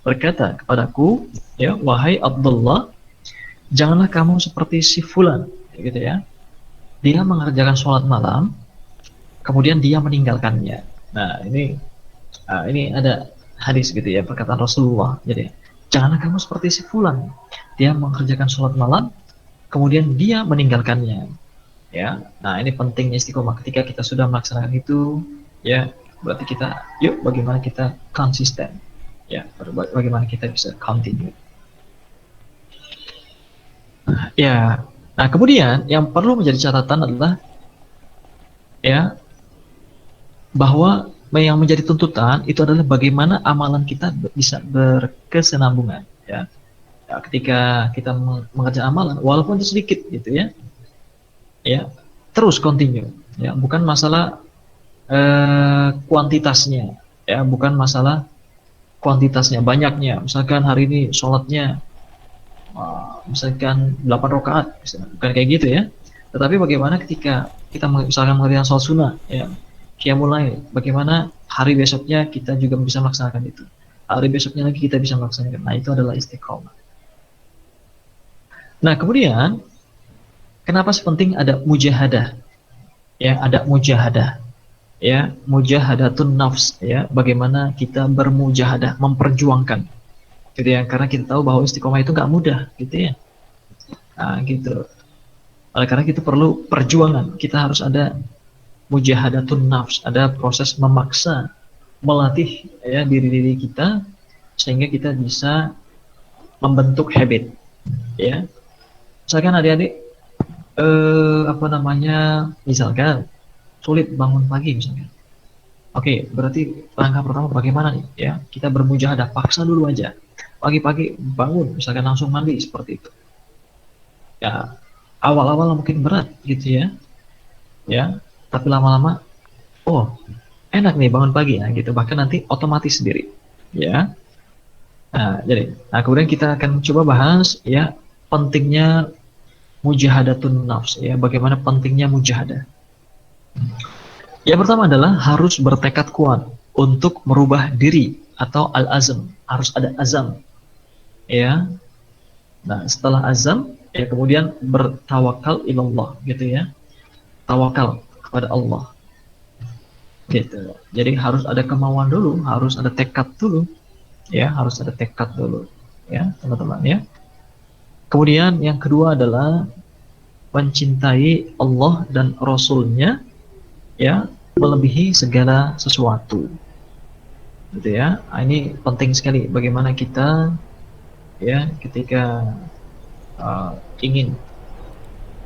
berkata kepadaku, ya wahai Abdullah, janganlah kamu seperti si fulan, gitu ya. Dia mengerjakan sholat malam, kemudian dia meninggalkannya. Nah, ini ada hadis gitu ya, perkataan Rasulullah. Jadi, janganlah kamu seperti si fulan. Dia mengerjakan sholat malam, kemudian dia meninggalkannya. Ya, nah ini pentingnya istiqomah. Ketika kita sudah melaksanakan itu, ya berarti kita, yuk bagaimana kita konsisten. Ya, bagaimana kita bisa continue. Ya, nah kemudian yang perlu menjadi catatan adalah ya bahwa yang menjadi tuntutan itu adalah bagaimana amalan kita bisa berkesinambungan. Ya, ketika kita mengerjakan amalan, walaupun itu sedikit gitu ya, ya terus continue. Ya, bukan masalah kuantitasnya, ya bukan masalah kuantitasnya, banyaknya. Misalkan hari ini sholatnya misalkan 8 rakaat, bukan kayak gitu ya. Tetapi bagaimana ketika kita misalkan mengerjakan sholat sunnah, ya, qiyamul lail, bagaimana hari besoknya kita juga bisa melaksanakan itu. Hari besoknya lagi kita bisa melaksanakan. Nah, itu adalah istiqomah. Nah, kemudian kenapa sepenting ada mujahadah? Ya, ada mujahadah. Ya, mujahadatun nafs, ya, bagaimana kita bermujahadah, memperjuangkan. Gitu ya, karena kita tahu bahwa istiqomah itu nggak mudah, gitu ya. Nah, gitu. Oleh karena itu perlu perjuangan. Kita harus ada mujahadatun nafs, ada proses memaksa, melatih ya diri kita sehingga kita bisa membentuk habit. Ya, misalkan adik-adik misalkan sulit bangun pagi misalkan. Oke, berarti langkah pertama bagaimana nih? Ya, kita bermujahadah, paksa dulu aja. Pagi-pagi bangun, misalkan langsung mandi seperti itu. Ya, awal-awal mungkin berat gitu ya. Ya, tapi lama-lama oh, enak nih bangun pagi ya gitu. Bahkan nanti otomatis sendiri. Ya. Nah, kemudian kita akan coba bahas ya pentingnya mujahadatun nafs ya, bagaimana pentingnya mujahadah. Yang pertama adalah harus bertekad kuat untuk merubah diri atau al-azam, harus ada azam. Ya. Nah, setelah azam ya kemudian bertawakal ilallah gitu ya. Tawakal kepada Allah. Gitu. Jadi harus ada kemauan dulu, harus ada tekad dulu. Ya, harus ada tekad dulu. Ya, teman-teman ya. Kemudian yang kedua adalah mencintai Allah dan Rasul-Nya ya, melebihi segala sesuatu. Gitu ya. Nah, ini penting sekali bagaimana kita ya ketika ingin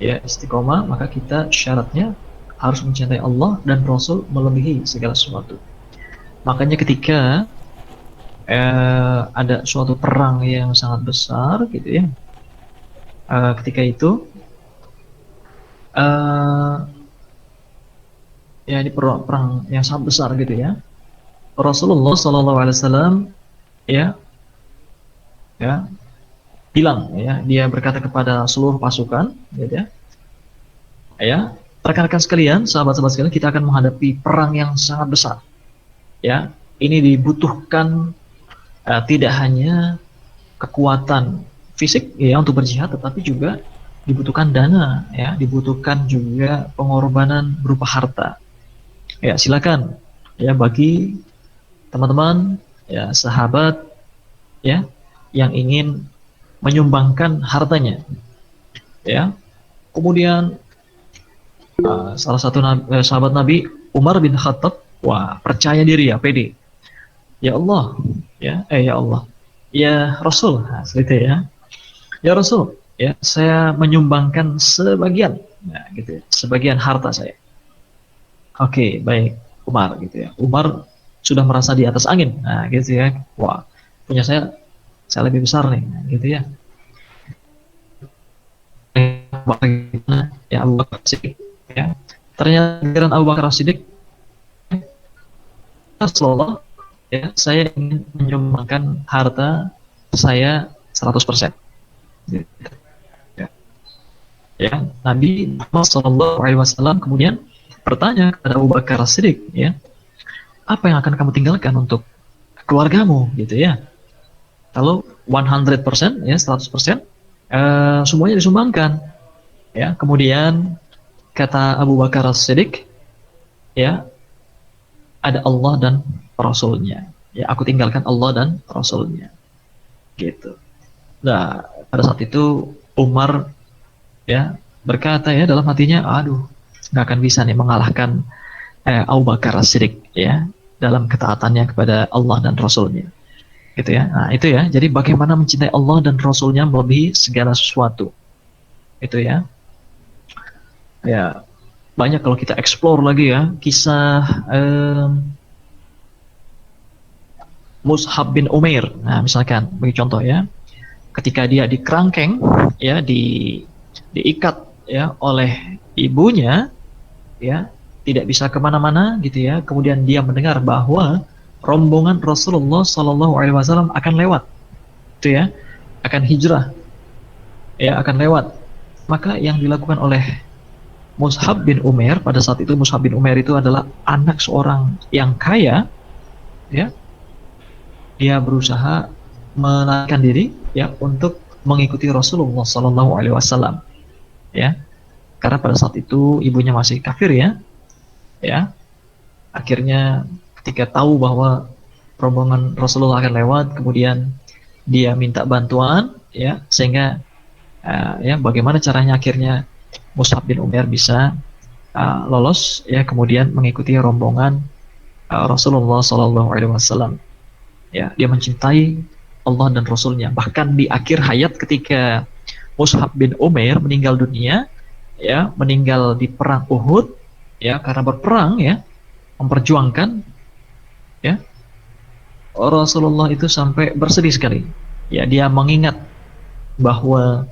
ya istiqomah, maka kita syaratnya harus mencintai Allah dan Rasul melebihi segala sesuatu. Makanya ketika ada suatu perang yang sangat besar gitu ya, ketika itu ya ini perang yang sangat besar gitu ya, Rasulullah SAW ya bilang ya, dia berkata kepada seluruh pasukan gitu ya, rekan-rekan sekalian, sahabat-sahabat sekalian, kita akan menghadapi perang yang sangat besar ya. Ini dibutuhkan tidak hanya kekuatan fisik ya untuk berjihad, tetapi juga dibutuhkan dana ya, dibutuhkan juga pengorbanan berupa harta ya. Silakan ya bagi teman-teman ya, sahabat ya yang ingin menyumbangkan hartanya ya. Kemudian salah satu sahabat Nabi Umar bin Khattab, wah, percaya diri ya, pede. Ya Allah, ya Allah, ya Rasul, nah, seperti ya. Ya Rasul, ya saya menyumbangkan sebagian, nah, gitu ya, sebagian harta saya. Oke, baik, Umar, gitu ya. Umar sudah merasa di atas angin, nah, gitu ya. Wah, punya saya lebih besar nih, nah, gitu ya. Ya Abu Bakar Siddiq, ya. Ternyata giliran Abu Bakar Siddiq, Rasulullah, ya, saya ingin menyumbangkan harta saya 100%. Ya, Nabi Muhammad SAW kemudian bertanya kepada Abu Bakar Siddiq, ya, apa yang akan kamu tinggalkan untuk keluargamu, gitu ya? Kalau 100%, ya 100%, semuanya disumbangkan, ya. Kemudian kata Abu Bakar Siddiq, ya, ada Allah dan Rasulnya. Ya, aku tinggalkan Allah dan Rasulnya. Gitu. Nah, pada saat itu Umar ya berkata ya dalam hatinya, aduh, nggak akan bisa nih mengalahkan Abu Bakar Siddiq ya dalam ketaatannya kepada Allah dan Rasulnya. Gitu ya. Nah, itu ya. Jadi bagaimana mencintai Allah dan Rasulnya melebihi segala sesuatu. Itu ya. Ya, banyak kalau kita explore lagi ya kisah Mus'ab bin Umair. Nah, misalkan bagi contoh ya, ketika dia dikerangkeng ya, diikat ya oleh ibunya ya, tidak bisa kemana-mana gitu ya. Kemudian dia mendengar bahwa rombongan Rasulullah SAW akan lewat, itu ya, akan hijrah ya akan lewat. Maka yang dilakukan oleh Mus'ab bin Umair pada saat itu, Mus'ab bin Umair itu adalah anak seorang yang kaya, ya. Dia berusaha melarikan diri, ya, untuk mengikuti Rasulullah Sallallahu Alaihi Wasallam, ya. Karena pada saat itu ibunya masih kafir, ya. Akhirnya ketika tahu bahwa rombongan Rasulullah akan lewat, kemudian dia minta bantuan, ya, sehingga ya bagaimana caranya akhirnya Mus'ab bin Umair bisa lolos, ya, kemudian mengikuti rombongan Rasulullah Sallallahu Alaihi Wasallam. Ya, dia mencintai Allah dan Rasulnya. Bahkan di akhir hayat ketika Mus'ab bin Umair meninggal dunia, ya, meninggal di perang Uhud, ya, karena berperang, ya, memperjuangkan, ya, Rasulullah itu sampai bersedih sekali. Ya, dia mengingat bahwa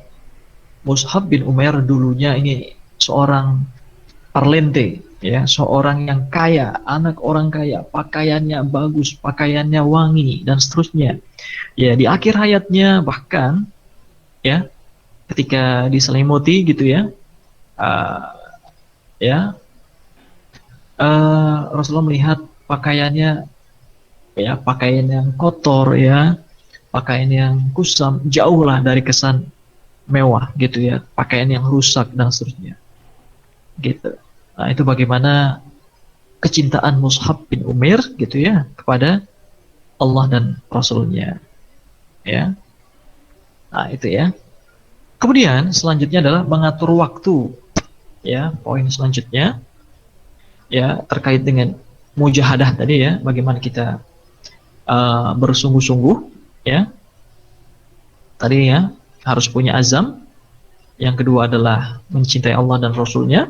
Mus'ab bin Umair dulunya ini seorang parlente, ya, seorang yang kaya, anak orang kaya, pakaiannya bagus, pakaiannya wangi, dan seterusnya. Ya, di akhir hayatnya bahkan, ya, ketika diselimuti gitu, ya, Rasulullah melihat pakaiannya, ya, pakaian yang kotor, ya, pakaian yang kusam, jauhlah dari kesan mewah gitu, ya, pakaian yang rusak dan seterusnya gitu. Nah, itu bagaimana kecintaan Mus'ab bin Umair gitu, ya, kepada Allah dan Rasulnya, ya. Nah, itu, ya. Kemudian selanjutnya adalah mengatur waktu, ya. Poin selanjutnya, ya, terkait dengan mujahadah tadi, ya, bagaimana kita bersungguh-sungguh, ya. Tadi, ya, harus punya azam. Yang kedua adalah mencintai Allah dan Rasulnya.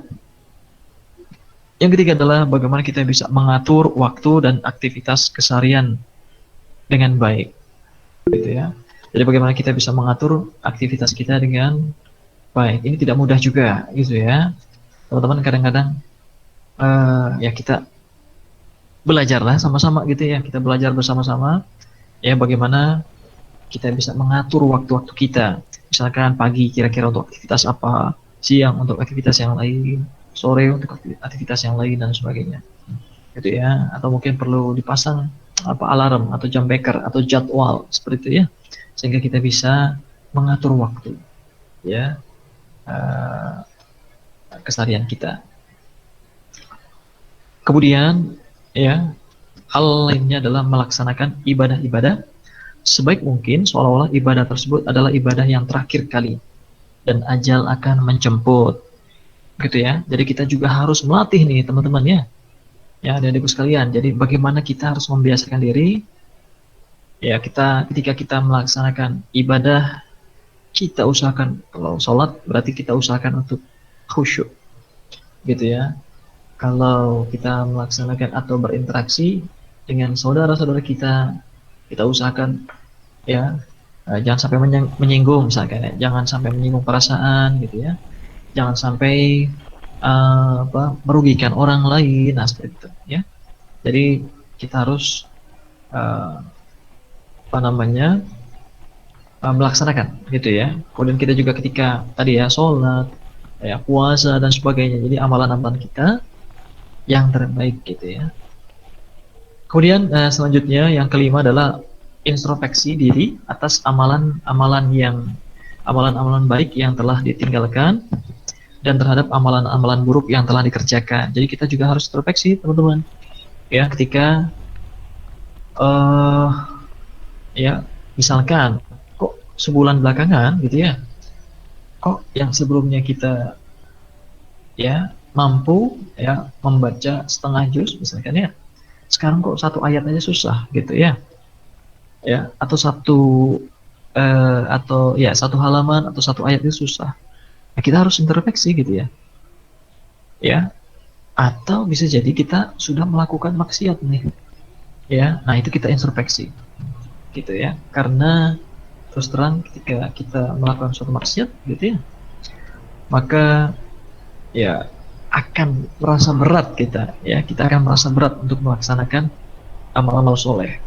Yang ketiga adalah bagaimana kita bisa mengatur waktu dan aktivitas keseharian dengan baik, gitu, ya. Jadi bagaimana kita bisa mengatur aktivitas kita dengan baik. Ini tidak mudah juga, gitu, ya. Teman-teman, kadang-kadang ya kita belajarlah sama-sama, gitu, ya. Kita belajar bersama-sama, ya, bagaimana kita bisa mengatur waktu-waktu kita. Misalkan pagi kira-kira untuk aktivitas apa, siang untuk aktivitas yang lain, sore untuk aktivitas yang lain, dan sebagainya, gitu, ya. Atau mungkin perlu dipasang alarm atau jam beker atau jadwal seperti itu, ya, sehingga kita bisa mengatur waktu, ya, keseharian kita. Kemudian, ya, hal lainnya adalah melaksanakan ibadah-ibadah sebaik mungkin, seolah-olah ibadah tersebut adalah ibadah yang terakhir kali dan ajal akan menjemput, gitu, ya. Jadi kita juga harus melatih nih, teman-teman, ya, adik-adikku sekalian. Jadi bagaimana kita harus membiasakan diri, ya, ketika kita melaksanakan ibadah, kita usahakan, kalau sholat berarti kita usahakan untuk khusyuk, gitu, ya. Kalau kita melaksanakan atau berinteraksi dengan saudara-saudara kita usahakan, ya, jangan sampai menyinggung, misalkan, ya, jangan sampai menyinggung perasaan, gitu, ya. Jangan sampai merugikan orang lain, nah, seperti itu, ya. Jadi kita harus melaksanakan, gitu, ya. Kemudian kita juga ketika tadi, ya, sholat, ya, puasa dan sebagainya. Jadi amalan-amalan kita yang terbaik, gitu, ya. Kemudian selanjutnya yang kelima adalah introspeksi diri atas amalan-amalan baik yang telah ditinggalkan dan terhadap amalan-amalan buruk yang telah dikerjakan. Jadi kita juga harus introspeksi, teman-teman, ya, ketika ya, misalkan kok sebulan belakangan, gitu, ya, kok yang sebelumnya kita, ya, mampu, ya, membaca setengah juz, misalkan, ya, sekarang kok satu ayat aja susah, gitu, ya, atau satu halaman atau satu ayat itu susah. Nah, kita harus introspeksi, gitu, ya, atau bisa jadi kita sudah melakukan maksiat nih, ya. Nah, itu kita introspeksi, gitu, ya, karena terus terang ketika kita melakukan suatu maksiat, gitu, ya, maka, ya, akan merasa berat kita akan merasa berat untuk melaksanakan amal-amal soleh,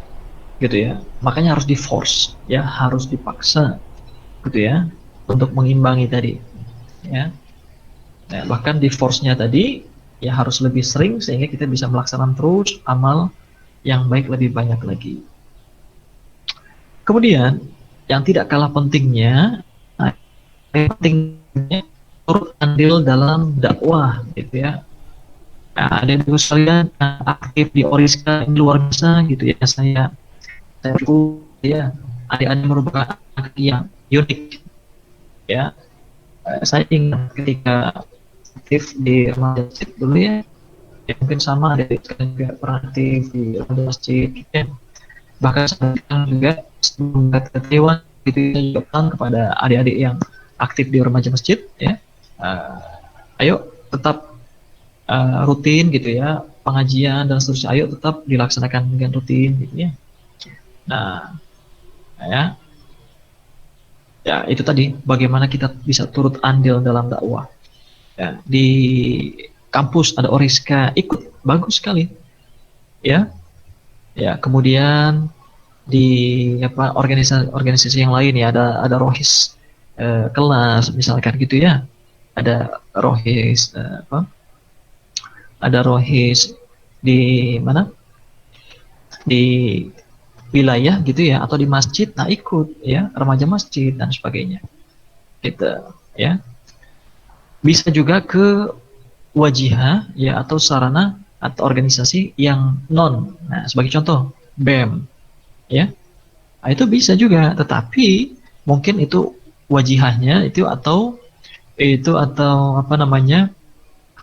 gitu, ya. Makanya harus di force, ya, harus dipaksa, gitu, ya. untuk mengimbangi tadi, ya. Nah, bahkan di force-nya tadi ya harus lebih sering sehingga kita bisa melaksanakan terus amal yang baik lebih banyak lagi. Kemudian yang tidak kalah pentingnya, nah, yang pentingnya turut andil dalam dakwah, gitu ya. Nah, ada yang sekalian aktif di Oriska ini luar biasa, gitu ya. Saya cukup, ya. Adik-adik merupakan anak yang unik, ya. Saya ingat ketika aktif di remaja masjid dulu ya, ya mungkin sama adik sekarang juga pernah aktif di remaja masjid, gitu ya. Bahkan sekarang juga sebelum ke Dewan gitu ya, juga pesan kepada adik-adik yang aktif di remaja masjid, ya. Ayo tetap rutin gitu ya, pengajian dan seterusnya, ayo tetap dilaksanakan dengan rutin gitu ya. Nah, ya, ya itu tadi bagaimana kita bisa turut andil dalam dakwah. Ya, di kampus ada Oriska, ikut, bagus sekali, ya. Ya, kemudian di apa organisasi yang lain ya, ada rohis kelas misalkan gitu ya, ada rohis ada rohis di mana, di wilayah gitu ya, atau di masjid, nah ikut ya, remaja masjid dan sebagainya gitu ya. Bisa juga ke wajihah ya, atau sarana atau organisasi yang non, nah sebagai contoh BEM ya. Nah, itu bisa juga, tetapi mungkin itu wajihahnya atau apa namanya,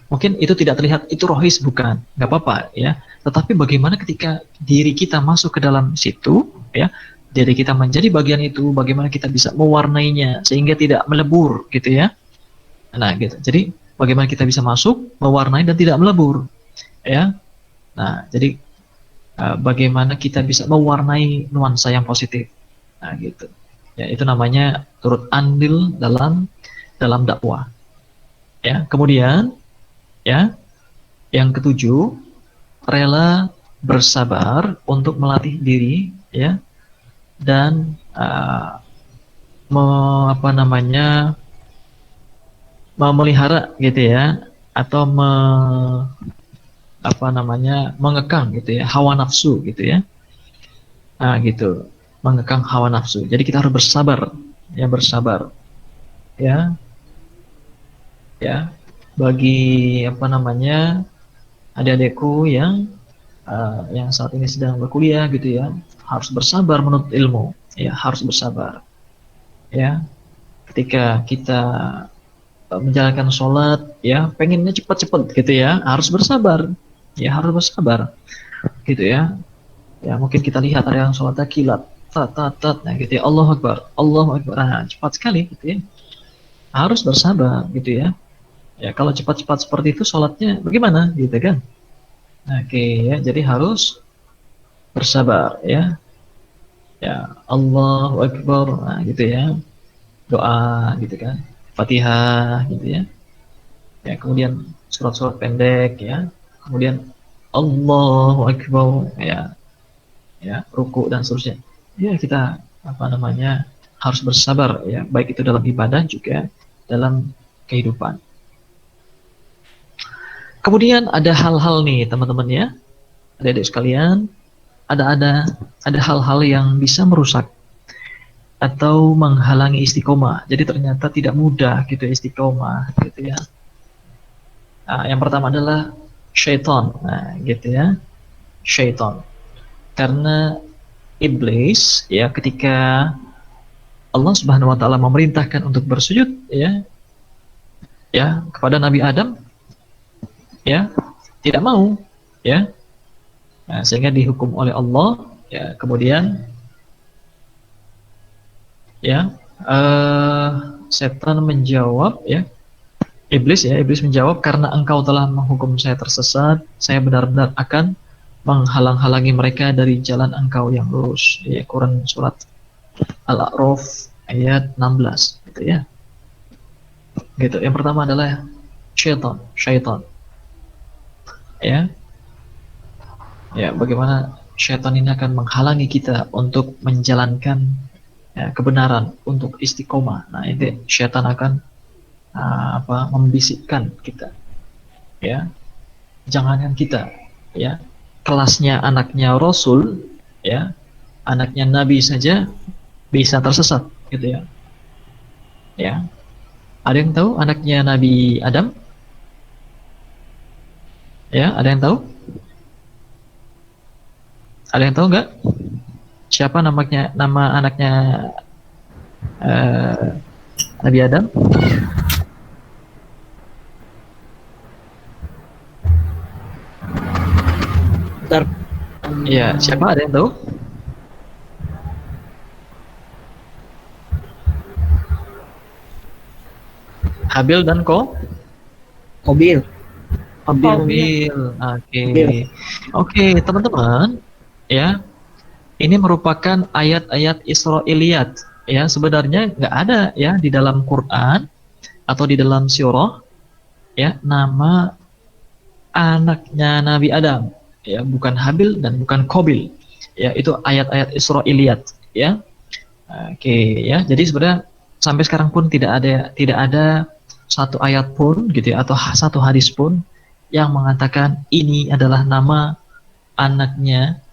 mungkin itu tidak terlihat, itu rohis bukan, nggak apa-apa ya. Tetapi bagaimana ketika diri kita masuk ke dalam situ ya, diri kita menjadi bagian itu, bagaimana kita bisa mewarnainya sehingga tidak melebur gitu ya. Nah gitu, jadi bagaimana kita bisa masuk, mewarnai dan tidak melebur ya. Nah jadi bagaimana kita bisa mewarnai nuansa yang positif. Nah, gitu. Ya, itu namanya turut andil dalam dakwah. Ya, kemudian ya, yang ketujuh, rela bersabar untuk melatih diri ya, dan apa namanya, memelihara gitu ya, atau apa namanya, mengekang gitu ya hawa nafsu gitu ya. Nah gitu, mengekang hawa nafsu, jadi kita harus bersabar ya, bersabar ya, ya, bagi apa namanya, adik-adikku yang saat ini sedang berkuliah gitu ya, harus bersabar menuntut ilmu ya, harus bersabar ya. Ketika kita menjalankan sholat ya, pengennya cepat-cepat gitu ya, harus bersabar ya, harus bersabar gitu ya. Ya mungkin kita lihat ada yang sholatnya kilat, nah gitu ya, Allahu Akbar, nah, cepat sekali gitu ya, harus bersabar gitu ya. Ya kalau cepat-cepat seperti itu sholatnya bagaimana gitu kan. Nah, oke ya, jadi harus bersabar ya. Ya Allahu Akbar, nah gitu ya, doa gitu kan, Fatihah gitu ya. Ya kemudian surat-surat pendek ya, kemudian Allahu Akbar ya, ya ruku dan seterusnya. Ya kita apa namanya, harus bersabar ya, baik itu dalam ibadah juga dalam kehidupan. Kemudian ada hal-hal nih teman-teman ya, adik-adik sekalian, ada hal-hal yang bisa merusak atau menghalangi istiqomah. Jadi ternyata tidak mudah gitu istiqomah gitu ya. Nah, yang pertama adalah syaitan, nah gitu ya, syaitan. Karena iblis ya, ketika Allah Subhanahu wa taala memerintahkan untuk bersujud ya, ya kepada Nabi Adam ya, tidak mau ya. Nah, sehingga dihukum oleh Allah ya, kemudian ya setan menjawab ya, iblis menjawab, karena engkau telah menghukum saya tersesat, saya benar-benar akan menghalang-halangi mereka dari jalan engkau yang lurus. Di Quran surat Al-A'raf ayat 16 gitu ya. Gitu. Yang pertama adalah syaitan. Ya. Ya, bagaimana syaitan ini akan menghalangi kita untuk menjalankan ya, kebenaran, untuk istiqomah. Nah, itu syaitan akan membisikkan kita, ya, jangankan kita, ya, kelasnya anaknya Rasul, ya, anaknya Nabi saja bisa tersesat, gitu ya. Ya, ada yang tahu anaknya Nabi Adam? Ya, ada yang tahu? Ada yang tahu nggak? Siapa nama anaknya eh, Nabi Adam? Bentar. Iya, siapa? Ada yang tahu? Habil dan Mobil. Qabil. Oke. Oke, teman-teman, ya. Ini merupakan ayat-ayat Israiliyat, ya. Sebenarnya nggak ada, ya, di dalam Quran atau di dalam surah, ya, nama anaknya Nabi Adam, ya, bukan Habil dan bukan Qabil, ya. Itu ayat-ayat Israiliyat, ya. Oke, ya. Jadi sebenarnya sampai sekarang pun tidak ada satu ayat pun, gitu ya, atau satu hadis pun yang mengatakan ini adalah nama anaknya,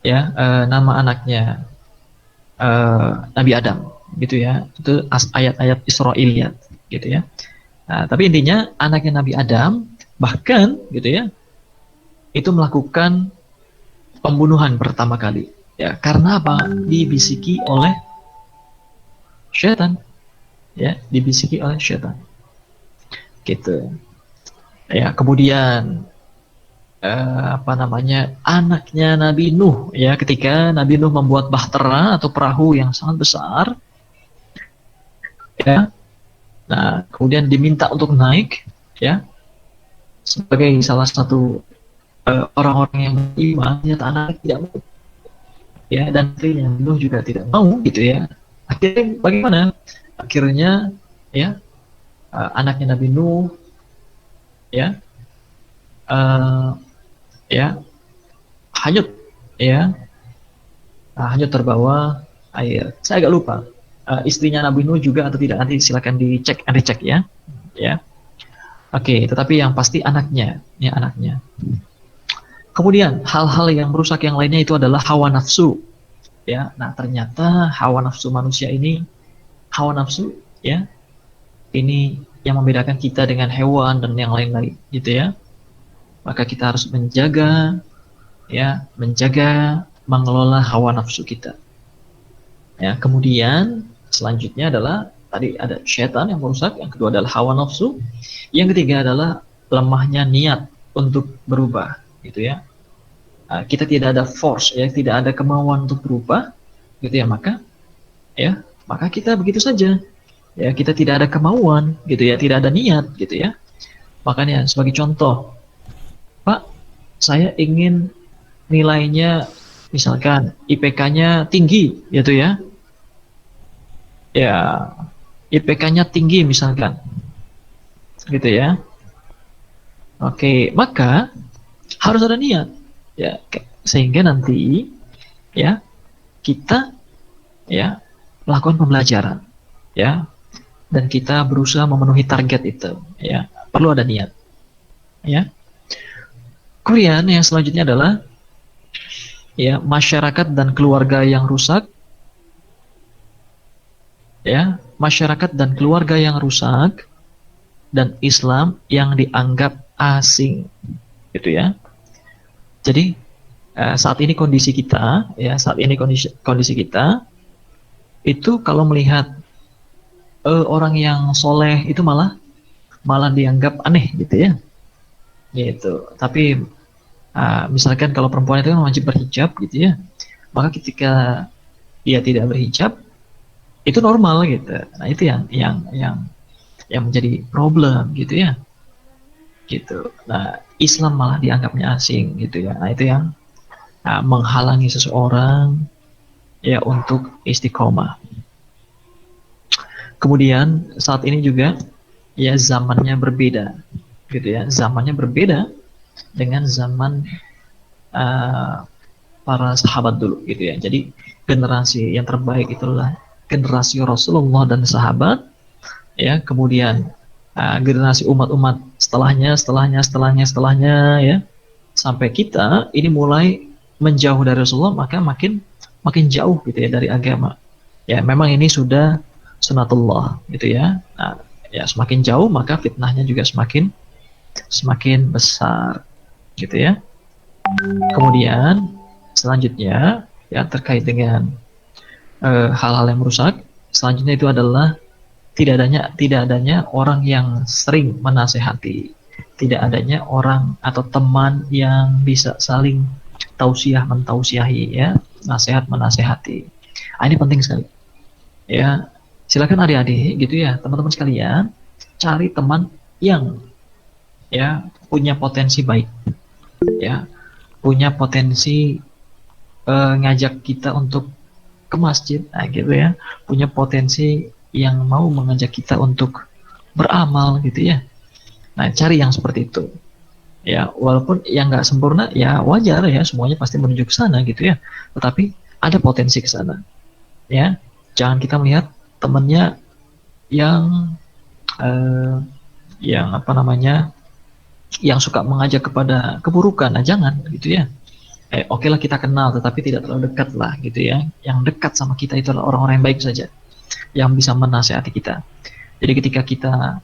ya, nama anaknya Nabi Adam, gitu ya. Itu ayat-ayat Israiliyat, gitu ya. Nah, tapi intinya anaknya Nabi Adam bahkan, gitu ya, itu melakukan pembunuhan pertama kali, ya. Karena apa? Dibisiki oleh syaitan, ya, dibisiki oleh syaitan, gitu, ya. Kemudian anaknya Nabi Nuh, ya, ketika Nabi Nuh membuat bahtera atau perahu yang sangat besar, ya. Nah, kemudian diminta untuk naik, ya, sebagai salah satu orang-orang yang beriman, ternyata anaknya tidak mau, ya, dan istrinya Nuh juga tidak mau, gitu ya. Akhirnya bagaimana? Akhirnya, ya, anaknya Nabi Nuh, ya, ya, hanyut, ya, hanyut terbawa air. Saya agak lupa istrinya Nabi Nuh juga atau tidak, nanti silakan dicek, ya, ya. Oke, tetapi yang pasti anaknya, ya, anaknya. Kemudian hal-hal yang merusak yang lainnya itu adalah hawa nafsu, ya. Nah, ternyata hawa nafsu manusia ini, hawa nafsu, ya, ini yang membedakan kita dengan hewan dan yang lain-lain, gitu ya. Maka kita harus menjaga, ya, mengelola hawa nafsu kita, ya. Kemudian selanjutnya adalah tadi ada syaitan yang merusak, yang kedua adalah hawa nafsu, yang ketiga adalah lemahnya niat untuk berubah, gitu ya. Kita tidak ada force, ya, tidak ada kemauan untuk berubah, gitu ya. Maka kita begitu saja, ya, kita tidak ada kemauan, gitu ya, tidak ada niat, gitu ya. Makanya sebagai contoh, Pak, saya ingin nilainya misalkan IPK-nya tinggi, gitu ya. Ya, IPK-nya tinggi misalkan, gitu ya. Oke, maka harus ada niat, ya, sehingga nanti, ya, kita, ya, melakukan pembelajaran, ya, dan kita berusaha memenuhi target itu, ya. Perlu ada niat, ya. Kemudian yang selanjutnya adalah, ya, masyarakat dan keluarga yang rusak, ya, masyarakat dan keluarga yang rusak, dan Islam yang dianggap asing, gitu ya. Jadi saat ini kondisi kita, ya, saat ini kondisi kita itu kalau melihat orang yang soleh itu malah dianggap aneh, gitu ya. Gitu. Tapi misalkan kalau perempuan itu kan wajib berhijab, gitu ya, maka ketika dia tidak berhijab itu normal, gitu. Nah, itu yang menjadi problem, gitu ya, gitu. Nah, Islam malah dianggapnya asing, gitu ya. Nah, itu yang menghalangi seseorang, ya, untuk istiqomah. Kemudian saat ini juga, ya, zamannya berbeda, gitu ya. Zamannya berbeda dengan zaman para sahabat dulu gitu ya. Jadi generasi yang terbaik itulah generasi Rasulullah dan sahabat, ya. Kemudian generasi umat-umat setelahnya ya, sampai kita ini mulai menjauh dari Rasulullah, maka makin jauh gitu ya dari agama. Ya, memang ini sudah sunatullah gitu ya. Nah, ya semakin jauh maka fitnahnya juga semakin besar gitu ya. Kemudian selanjutnya ya terkait dengan hal-hal yang merusak, selanjutnya itu adalah tidak adanya orang yang sering menasehati, tidak adanya orang atau teman yang bisa saling mentausiahi ya, nasihat menasehati. Ini penting sekali ya. Silakan adik-adik gitu ya, teman-teman sekalian, cari teman yang ya punya potensi baik ya, punya potensi ngajak kita untuk ke masjid, gitu ya, punya potensi yang mau mengajak kita untuk beramal gitu ya. Nah, cari yang seperti itu ya, walaupun yang nggak sempurna ya wajar ya, semuanya pasti menuju ke sana gitu ya, tetapi ada potensi ke sana ya. Jangan kita melihat temannya yang yang suka mengajak kepada keburukan, jangan gitu ya. Oke lah kita kenal, tetapi tidak terlalu dekat lah gitu ya. Yang dekat sama kita itu adalah orang-orang yang baik saja, yang bisa menasehati kita. Jadi ketika kita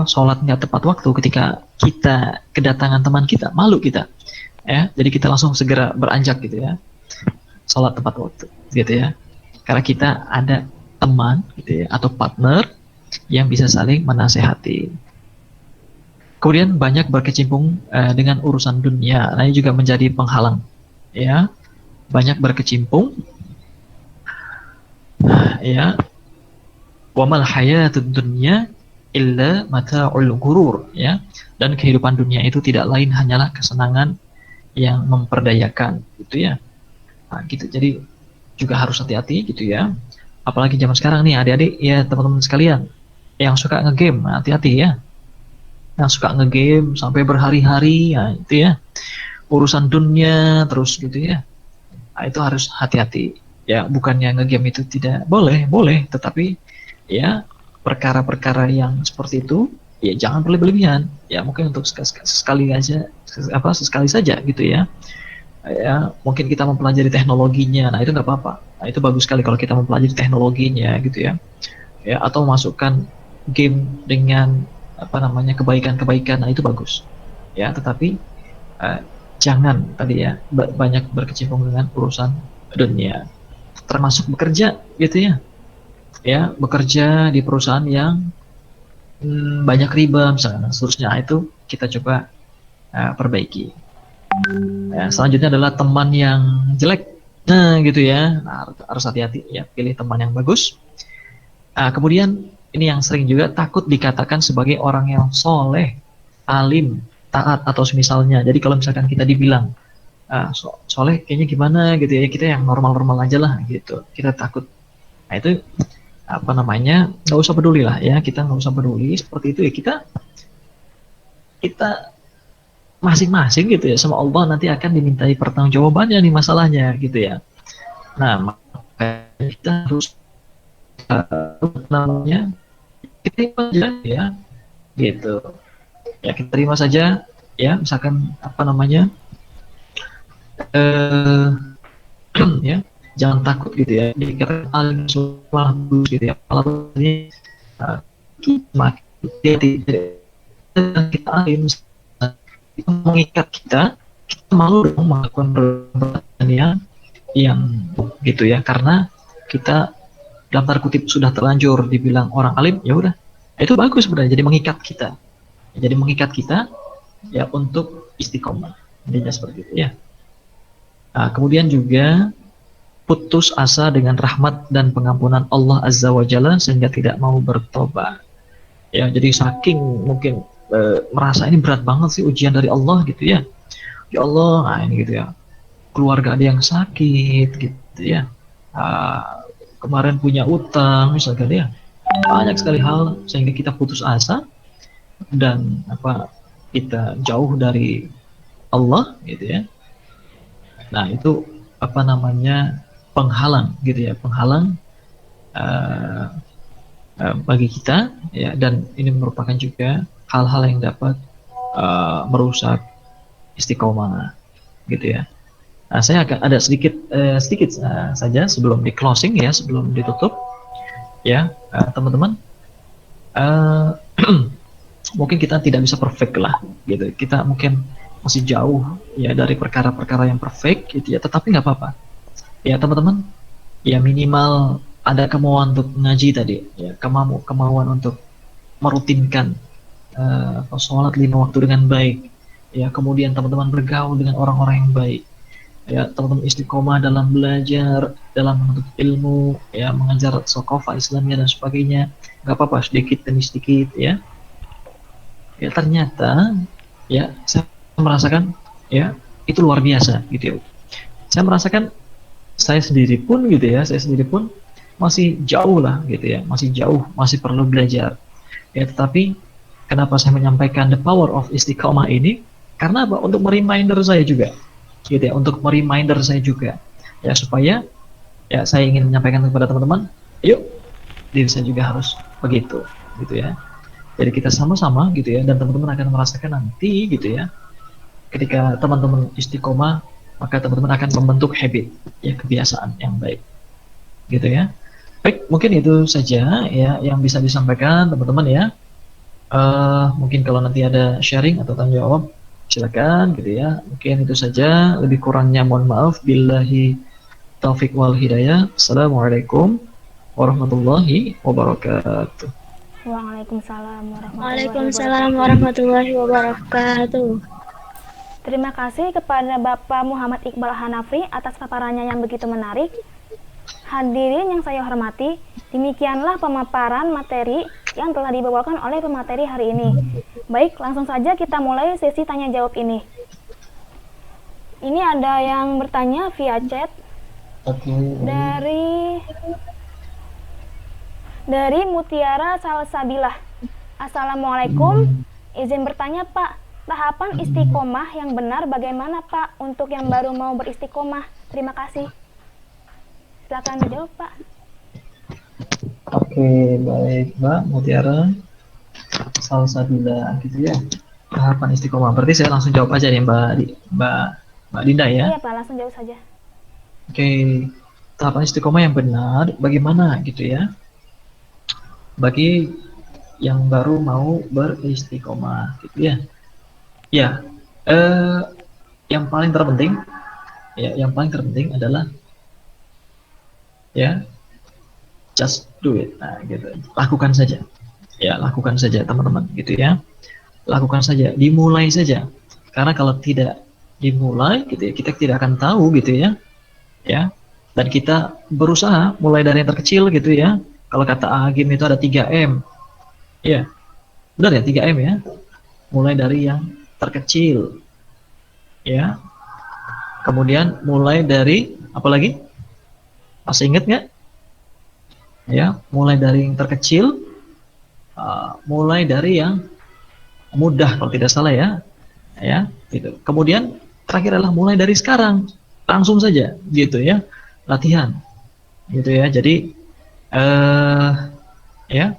sholat nggak tepat waktu, ketika kita kedatangan teman kita, malu kita ya, jadi kita langsung segera beranjak gitu ya, sholat tepat waktu gitu ya, karena kita ada teman gitu ya, atau partner yang bisa saling menasehati. Kemudian banyak berkecimpung dengan urusan dunia, nah ini juga menjadi penghalang ya. Banyak berkecimpung ya, wa mal hayatud dunya illa mata'ul ghurur ya, dan kehidupan dunia itu tidak lain hanyalah kesenangan yang memperdayakan gitu ya. Nah, gitu. Jadi juga harus hati-hati gitu ya, apalagi zaman sekarang nih adik-adik ya, teman-teman sekalian yang suka ngegame, hati-hati ya, yang suka ngegame sampai berhari-hari ya, itu ya urusan dunia terus gitu ya. Nah, itu harus hati-hati ya, bukannya ngegame itu tidak boleh, tetapi ya perkara-perkara yang seperti itu ya jangan berlebihan ya, mungkin untuk sekali saja gitu ya. Ya mungkin kita mempelajari teknologinya, nah itu nggak apa-apa, nah itu bagus sekali kalau kita mempelajari teknologinya gitu ya, atau masukkan game dengan kebaikan-kebaikan, nah itu bagus ya, tetapi jangan tadi ya banyak berkecimpung dengan urusan dunia, termasuk bekerja gitu ya, bekerja di perusahaan yang banyak riba misalnya, seterusnya, itu kita coba perbaiki ya. Selanjutnya adalah teman yang jelek, nah gitu ya, nah, harus hati-hati ya, pilih teman yang bagus. Kemudian ini yang sering juga, takut dikatakan sebagai orang yang soleh, alim, taat atau semisalnya. Jadi kalau misalkan kita dibilang soleh kayaknya gimana gitu ya, kita yang normal-normal aja lah gitu, kita takut. Nah itu nggak usah peduli lah ya, kita nggak usah peduli seperti itu ya, kita masing-masing gitu ya, sama Allah nanti akan dimintai pertanggungjawabannya nih masalahnya gitu ya. Nah maka kita harus kita terima saja ya gitu ya, kita terima saja ya, misalkan ya jangan takut gitu ya, dikatakan alim bagus gitu ya, kalau ini kita alim itu mengikat kita malu dong melakukan perbuatan yang gitu ya, karena kita dalam tanda kutip sudah terlanjur dibilang orang alim, ya udah itu bagus sebenarnya, jadi mengikat kita ya untuk istiqomah, intinya seperti itu ya. Nah, kemudian juga putus asa dengan rahmat dan pengampunan Allah Azza wa Jalla sehingga tidak mau bertobat ya, jadi saking mungkin merasa ini berat banget sih ujian dari Allah gitu ya, ya Allah, nah ini gitu ya, keluarga ada yang sakit gitu ya, kemarin punya utang misalkan ya, banyak sekali hal sehingga kita putus asa dan kita jauh dari Allah gitu ya. Nah, itu apa namanya, penghalang gitu ya, penghalang uh, bagi kita ya, dan ini merupakan juga hal-hal yang dapat merusak istiqomah gitu ya. Nah, saya akan ada sedikit saja sebelum di closing ya, sebelum ditutup ya, teman-teman. Uh, Mungkin kita tidak bisa perfect lah gitu. Kita mungkin masih jauh ya dari perkara-perkara yang perfect gitu ya, tetapi nggak apa-apa. Ya teman-teman, ya minimal ada kemauan untuk ngaji tadi, ya kemauan untuk merutinkan sholat 5 waktu dengan baik. Ya kemudian teman-teman bergaul dengan orang-orang yang baik. Ya teman-teman istiqomah dalam belajar, dalam menuntut ilmu, ya mengajar sokofah Islamnya dan sebagainya. Nggak apa-apa, sedikit demi sedikit ya. Ya ternyata ya saya merasakan ya itu luar biasa gitu ya. Saya merasakan saya sendiri pun gitu ya, saya sendiri pun masih jauh lah gitu ya, masih jauh, masih perlu belajar ya. Tetapi kenapa saya menyampaikan the power of istiqomah ini, karena apa? Untuk mereminder saya juga gitu ya, untuk mereminder saya juga ya, supaya ya saya ingin menyampaikan kepada teman-teman, yuk diri saya juga harus begitu gitu ya. Jadi kita sama-sama gitu ya, dan teman-teman akan merasakan nanti gitu ya, ketika teman-teman istiqomah, maka teman-teman akan membentuk habit ya, kebiasaan yang baik gitu ya. Baik, mungkin itu saja ya yang bisa disampaikan teman-teman ya. Mungkin kalau nanti ada sharing atau tanya jawab silakan gitu ya. Mungkin itu saja, lebih kurangnya mohon maaf. Billahi taufik wal hidayah. Assalamualaikum warahmatullahi wabarakatuh. Waalaikumsalam Warahmatullahi wabarakatuh. Terima kasih kepada Bapak Muhammad Iqbal Hanafri atas paparannya yang begitu menarik. Hadirin yang saya hormati, demikianlah pemaparan materi yang telah dibawakan oleh pemateri hari ini. Baik, langsung saja kita mulai sesi tanya jawab ini. Ini ada yang bertanya via chat. Dari Mutiara Salsabilah. Assalamualaikum. Izin bertanya Pak, tahapan istiqomah yang benar bagaimana Pak untuk yang baru mau beristiqomah? Terima kasih. Silakan dijawab Pak. Oke, baik Mbak Mutiara Salsabilah gitu ya. Tahapan istiqomah. Berarti saya langsung jawab aja nih Mbak Dinda ya. Iya Pak, langsung jawab saja. Oke, tahapan istiqomah yang benar bagaimana gitu ya? Bagi yang baru mau beristiqomah gitu ya. Ya, yang paling terpenting adalah ya just do it. Nah, gitu. Lakukan saja. Ya, lakukan saja teman-teman gitu ya. Lakukan saja, dimulai saja. Karena kalau tidak dimulai gitu ya, kita tidak akan tahu gitu ya. Ya. Dan kita berusaha mulai dari yang terkecil gitu ya. Kalau kata Agim itu ada 3M. Ya. Benar ya, 3M ya. Mulai dari yang terkecil. Ya. Kemudian mulai dari apa lagi? Masih ingat nggak? Ya, mulai dari yang terkecil, mulai dari yang mudah kalau tidak salah ya. Ya, gitu. Kemudian terakhir adalah mulai dari sekarang. Langsung saja gitu ya. Latihan. Gitu ya. Jadi ya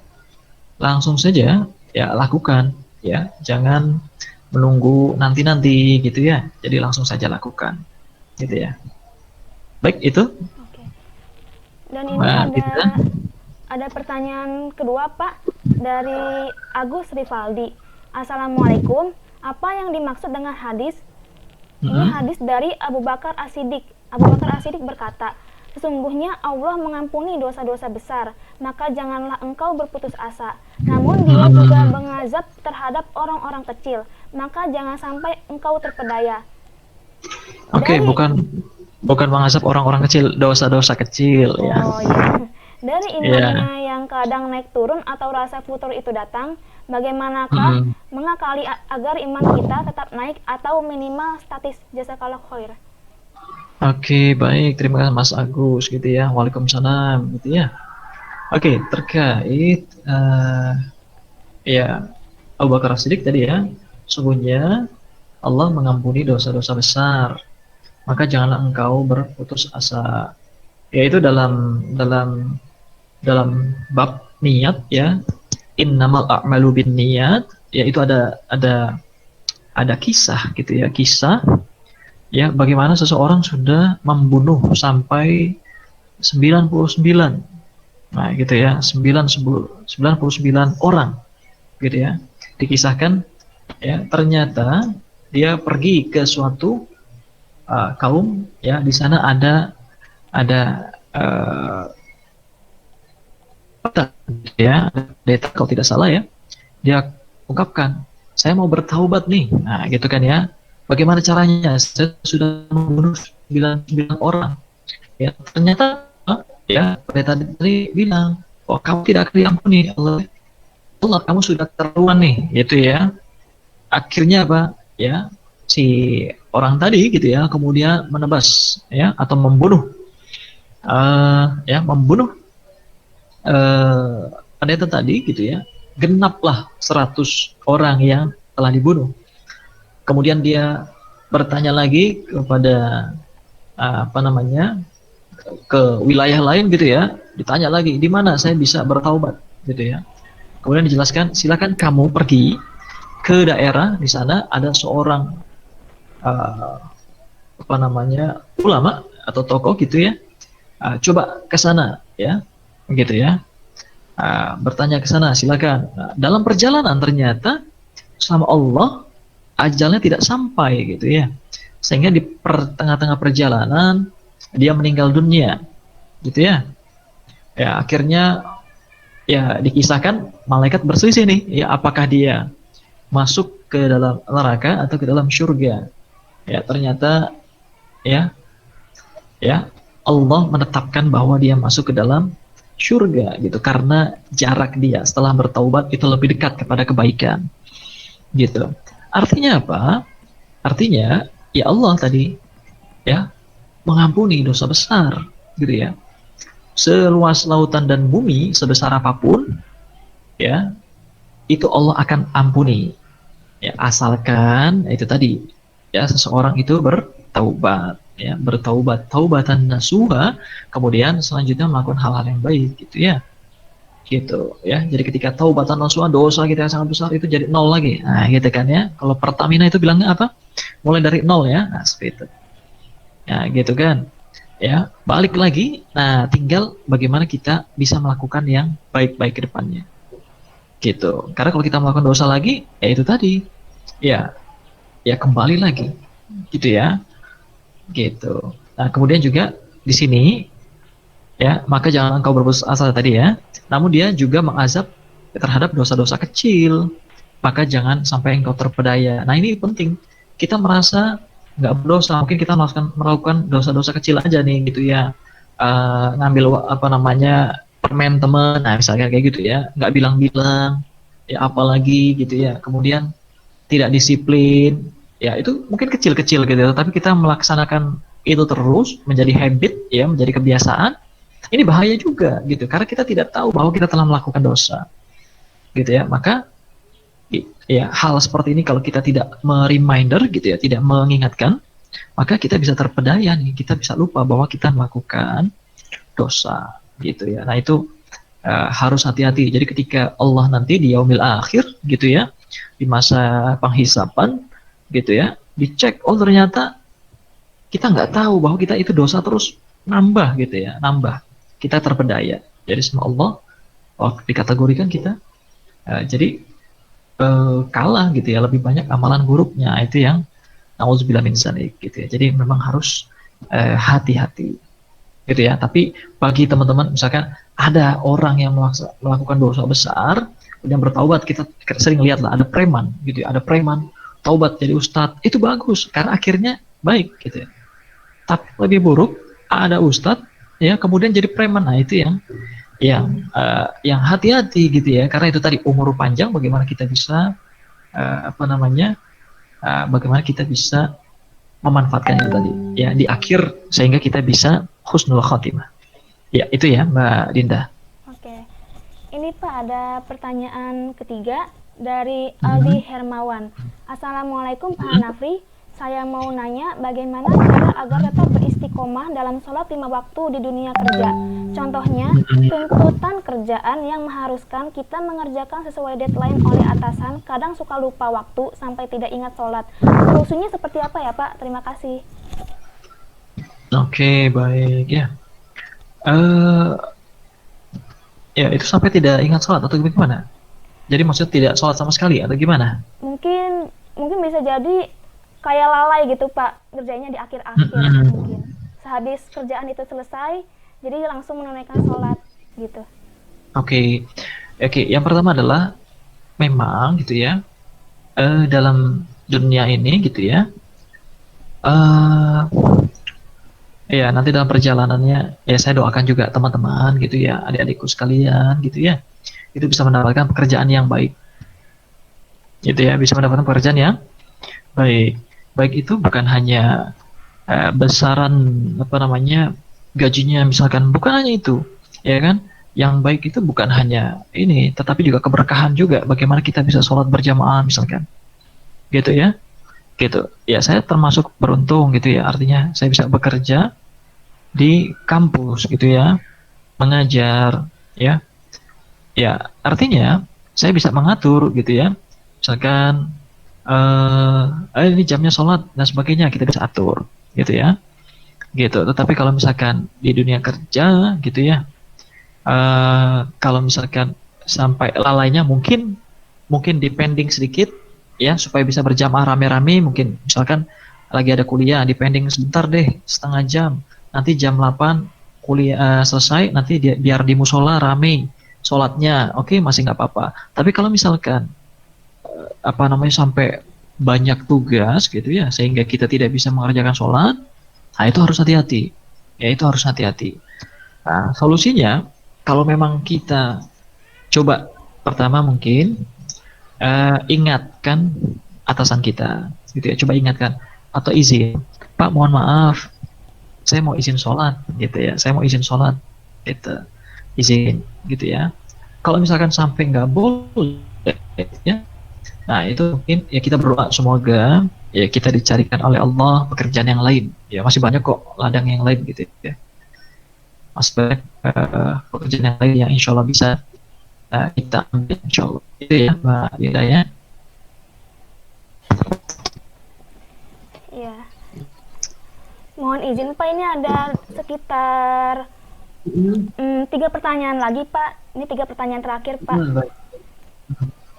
langsung saja ya lakukan ya, jangan menunggu nanti gitu ya, jadi langsung saja lakukan gitu ya. Baik itu. Oke. Dan ini Mbak ada pertanyaan kedua Pak dari Agus Rivaldi. Assalamualaikum, apa yang dimaksud dengan hadis? Ini hadis dari Abu Bakar As-Siddiq. Abu Bakar As-Siddiq berkata, sesungguhnya Allah mengampuni dosa-dosa besar, maka janganlah engkau berputus asa. Namun Dia juga mengazab terhadap orang-orang kecil, maka jangan sampai engkau terpedaya. Oke, bukan mengazab orang-orang kecil, dosa-dosa kecil ya. Oh iya. Dari imannya yang kadang naik turun atau rasa futur itu datang, bagaimanakah mengakali agar iman kita tetap naik atau minimal statis? Jazakallah khair. Oke, baik, terima kasih Mas Agus gitu ya. Waalaikumsalam gitu ya. Oke, terkait ya Abu Bakar As-Siddiq tadi ya, sesungguhnya Allah mengampuni dosa-dosa besar, maka janganlah engkau berputus asa. Yaitu dalam bab niat ya, innamal a'malu binniyat, yaitu ada kisah gitu ya, kisah ya bagaimana seseorang sudah membunuh sampai 99, nah gitu ya, 99 orang gitu ya, dikisahkan ya, ternyata dia pergi ke suatu kaum ya, di sana ada peta ya, data kalau tidak salah ya, dia ungkapkan, saya mau bertaubat nih, nah gitu kan ya, bagaimana caranya, saya sudah membunuh 99 orang ya, ternyata ya pendeta tadi bilang, oh kamu tidak akan diampuni Allah, kamu sudah keterlaluan nih gitu ya. Akhirnya apa ya, si orang tadi gitu ya kemudian menebas ya, atau membunuh pendeta tadi gitu ya, genaplah 100 orang yang telah dibunuh. Kemudian dia bertanya lagi kepada ke wilayah lain gitu ya, ditanya lagi, di mana saya bisa bertaubat gitu ya. Kemudian dijelaskan, silakan kamu pergi ke daerah, di sana ada seorang ulama atau tokoh gitu ya, coba ke sana ya, gitu ya, bertanya ke sana, silakan. Nah, dalam perjalanan ternyata sama Allah ajalnya tidak sampai gitu ya, sehingga di tengah-tengah perjalanan dia meninggal dunia gitu ya. Ya akhirnya ya dikisahkan malaikat berselisih nih ya, apakah dia masuk ke dalam neraka atau ke dalam surga. Ya ternyata ya Allah menetapkan bahwa dia masuk ke dalam surga gitu, karena jarak dia setelah bertaubat itu lebih dekat kepada kebaikan gitu. Artinya apa? Artinya ya Allah tadi ya mengampuni dosa besar gitu ya, seluas lautan dan bumi, sebesar apapun ya, itu Allah akan ampuni ya, asalkan itu tadi ya, seseorang itu bertaubat ya, taubatan nasuha, kemudian selanjutnya melakukan hal-hal yang baik gitu ya, gitu ya. Jadi ketika taubatan nasuha, dosa kita yang sangat besar itu jadi nol lagi, nah gitu kan ya. Kalau Pertamina itu bilangnya apa, mulai dari nol ya, nah seperti itu ya, gitu kan ya, balik lagi. Nah tinggal bagaimana kita bisa melakukan yang baik-baik ke depannya gitu. Karena kalau kita melakukan dosa lagi ya itu tadi ya kembali lagi gitu ya, gitu. Nah kemudian juga di sini ya, maka jangan engkau berputus asa tadi ya, namun dia juga mengazab terhadap dosa-dosa kecil, maka jangan sampai engkau terpedaya. Nah ini penting, kita merasa nggak berdosa, mungkin kita melakukan dosa-dosa kecil aja nih gitu ya, ngambil permen temen, nah misalnya kayak gitu ya, nggak bilang-bilang ya, apalagi gitu ya, kemudian tidak disiplin ya, itu mungkin kecil-kecil gitu ya, tapi kita melaksanakan itu terus menjadi habit ya, menjadi kebiasaan, ini bahaya juga gitu, karena kita tidak tahu bahwa kita telah melakukan dosa gitu ya. Maka ya hal seperti ini kalau kita tidak mereminder gitu ya, tidak mengingatkan, maka kita bisa terpedaya nih, kita bisa lupa bahwa kita melakukan dosa gitu ya. Nah itu harus hati-hati. Jadi ketika Allah nanti di yaumil akhir gitu ya, di masa penghisapan gitu ya, dicek, oh ternyata kita nggak tahu bahwa kita itu dosa terus nambah gitu ya, nambah, kita terpedaya. Jadi sama Allah dikategorikan kita jadi kalah gitu ya, lebih banyak amalan buruknya, itu yang nauzubillah min dzalik gitu ya. Jadi memang harus hati-hati gitu ya. Tapi bagi teman-teman misalkan ada orang yang melakukan dosa besar kemudian bertaubat, kita sering lihat lah, ada preman gitu ya, ada preman taubat jadi ustadz, itu bagus karena akhirnya baik gitu ya. Tapi lebih buruk ada ustadz ya kemudian jadi preman, nah itu yang hati-hati gitu ya, karena itu tadi umur panjang, bagaimana kita bisa bagaimana kita bisa memanfaatkan itu tadi ya di akhir, sehingga kita bisa husnul khatimah ya. Itu ya Mbak Dinda. Oke, ini Pak ada pertanyaan ketiga dari Aldi Hermawan. Assalamualaikum Pak Hanafri, Saya mau nanya bagaimana cara agar tetap beristiqomah dalam sholat 5 waktu di dunia kerja. Contohnya, tuntutan kerjaan yang mengharuskan kita mengerjakan sesuai deadline oleh atasan, kadang suka lupa waktu sampai tidak ingat sholat. Solusinya seperti apa ya Pak? Terima kasih. Oke, baik ya. Ya itu sampai tidak ingat sholat atau gimana? Jadi maksudnya tidak sholat sama sekali atau gimana? Mungkin bisa jadi kayak lalai gitu Pak, kerjanya di akhir-akhir mungkin. Sehabis kerjaan itu selesai, jadi langsung menunaikan sholat gitu. Oke. Yang pertama adalah memang gitu ya, dalam dunia ini gitu ya, ya nanti dalam perjalanannya, ya saya doakan juga teman-teman gitu ya, adik-adikku sekalian gitu ya, itu bisa mendapatkan pekerjaan yang baik, gitu ya, bisa mendapatkan pekerjaan yang baik. Baik itu bukan hanya besaran gajinya misalkan, bukan hanya itu, ya kan? Yang baik itu bukan hanya ini, tetapi juga keberkahan juga. Bagaimana kita bisa sholat berjamaah misalkan, gitu ya, gitu. Ya saya termasuk beruntung gitu ya. Artinya saya bisa bekerja di kampus gitu ya, mengajar ya. Ya artinya saya bisa mengatur gitu ya. Misalkan ini jamnya sholat dan sebagainya kita bisa atur gitu ya, gitu. Tetapi kalau misalkan di dunia kerja gitu ya, kalau misalkan sampai lalainya mungkin dipending sedikit ya, supaya bisa berjamaah rame-rame. Mungkin misalkan lagi ada kuliah, dipending sebentar deh, setengah jam, nanti jam 8 kuliah selesai, nanti biar di musola rame sholatnya, oke, masih nggak apa-apa. Tapi kalau misalkan sampai banyak tugas gitu ya, sehingga kita tidak bisa mengerjakan sholat, nah itu harus hati-hati. Ya itu harus hati-hati. Nah, solusinya kalau memang kita coba, pertama mungkin ingatkan atasan kita, gitu ya. Coba ingatkan atau izin, Pak mohon maaf, saya mau izin sholat, gitu ya. Saya mau izin sholat, gitu. Izin, gitu ya. Kalau misalkan sampai nggak boleh, ya. Nah itu mungkin ya kita berdoa semoga ya kita dicarikan oleh Allah pekerjaan yang lain. Ya masih banyak kok ladang yang lain gitu ya. Masih banyak pekerjaan yang lain yang insya Allah bisa kita ambil insya Allah. Itu ya Mbak Lida ya. Iya. Mohon izin Pak, ini ada sekitar 3 pertanyaan lagi Pak. Ini 3 pertanyaan terakhir Pak.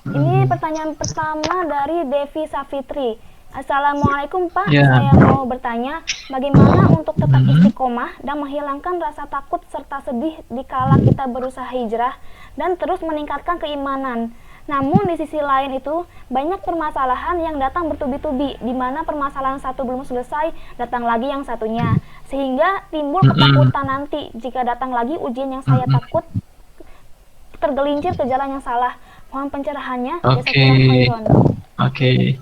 Ini pertanyaan pertama dari Devi Safitri. Assalamualaikum Pak, saya mau bertanya bagaimana untuk tetap istiqomah dan menghilangkan rasa takut serta sedih dikala kita berusaha hijrah dan terus meningkatkan keimanan. Namun di sisi lain itu banyak permasalahan yang datang bertubi-tubi, di mana permasalahan satu belum selesai, datang lagi yang satunya, sehingga timbul ketakutan nanti jika datang lagi ujian yang saya takut tergelincir ke jalan yang salah. Mohon pencerahannya. Oke.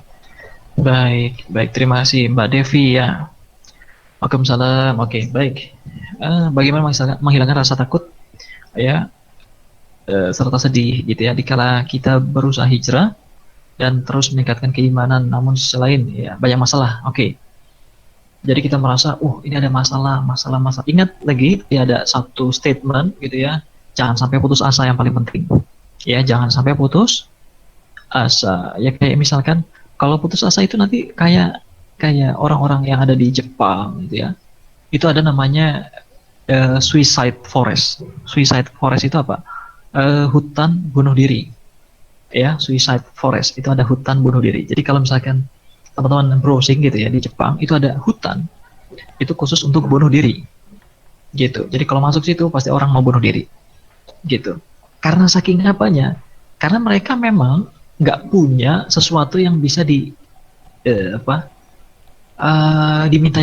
Baik, terima kasih Mbak Devi ya. Waalaikumsalam. Oke, baik. Bagaimana menghilangkan rasa takut ya, serta sedih gitu ya, dikala kita berusaha hijrah dan terus meningkatkan keimanan, namun selain ya banyak masalah. Oke. Jadi kita merasa, ini ada masalah. Ingat lagi, ya ada satu statement gitu ya, jangan sampai putus asa yang paling penting. Ya, jangan sampai putus asa. Ya kayak misalkan kalau putus asa itu nanti kayak orang-orang yang ada di Jepang gitu ya. Itu ada namanya suicide forest. Suicide forest itu apa? Hutan bunuh diri. Ya, suicide forest itu ada hutan bunuh diri. Jadi kalau misalkan teman-teman browsing gitu ya di Jepang, itu ada hutan itu khusus untuk bunuh diri. Gitu. Jadi kalau masuk situ pasti orang mau bunuh diri. Gitu. Karena saking apanya? Karena mereka memang nggak punya sesuatu yang bisa dimintai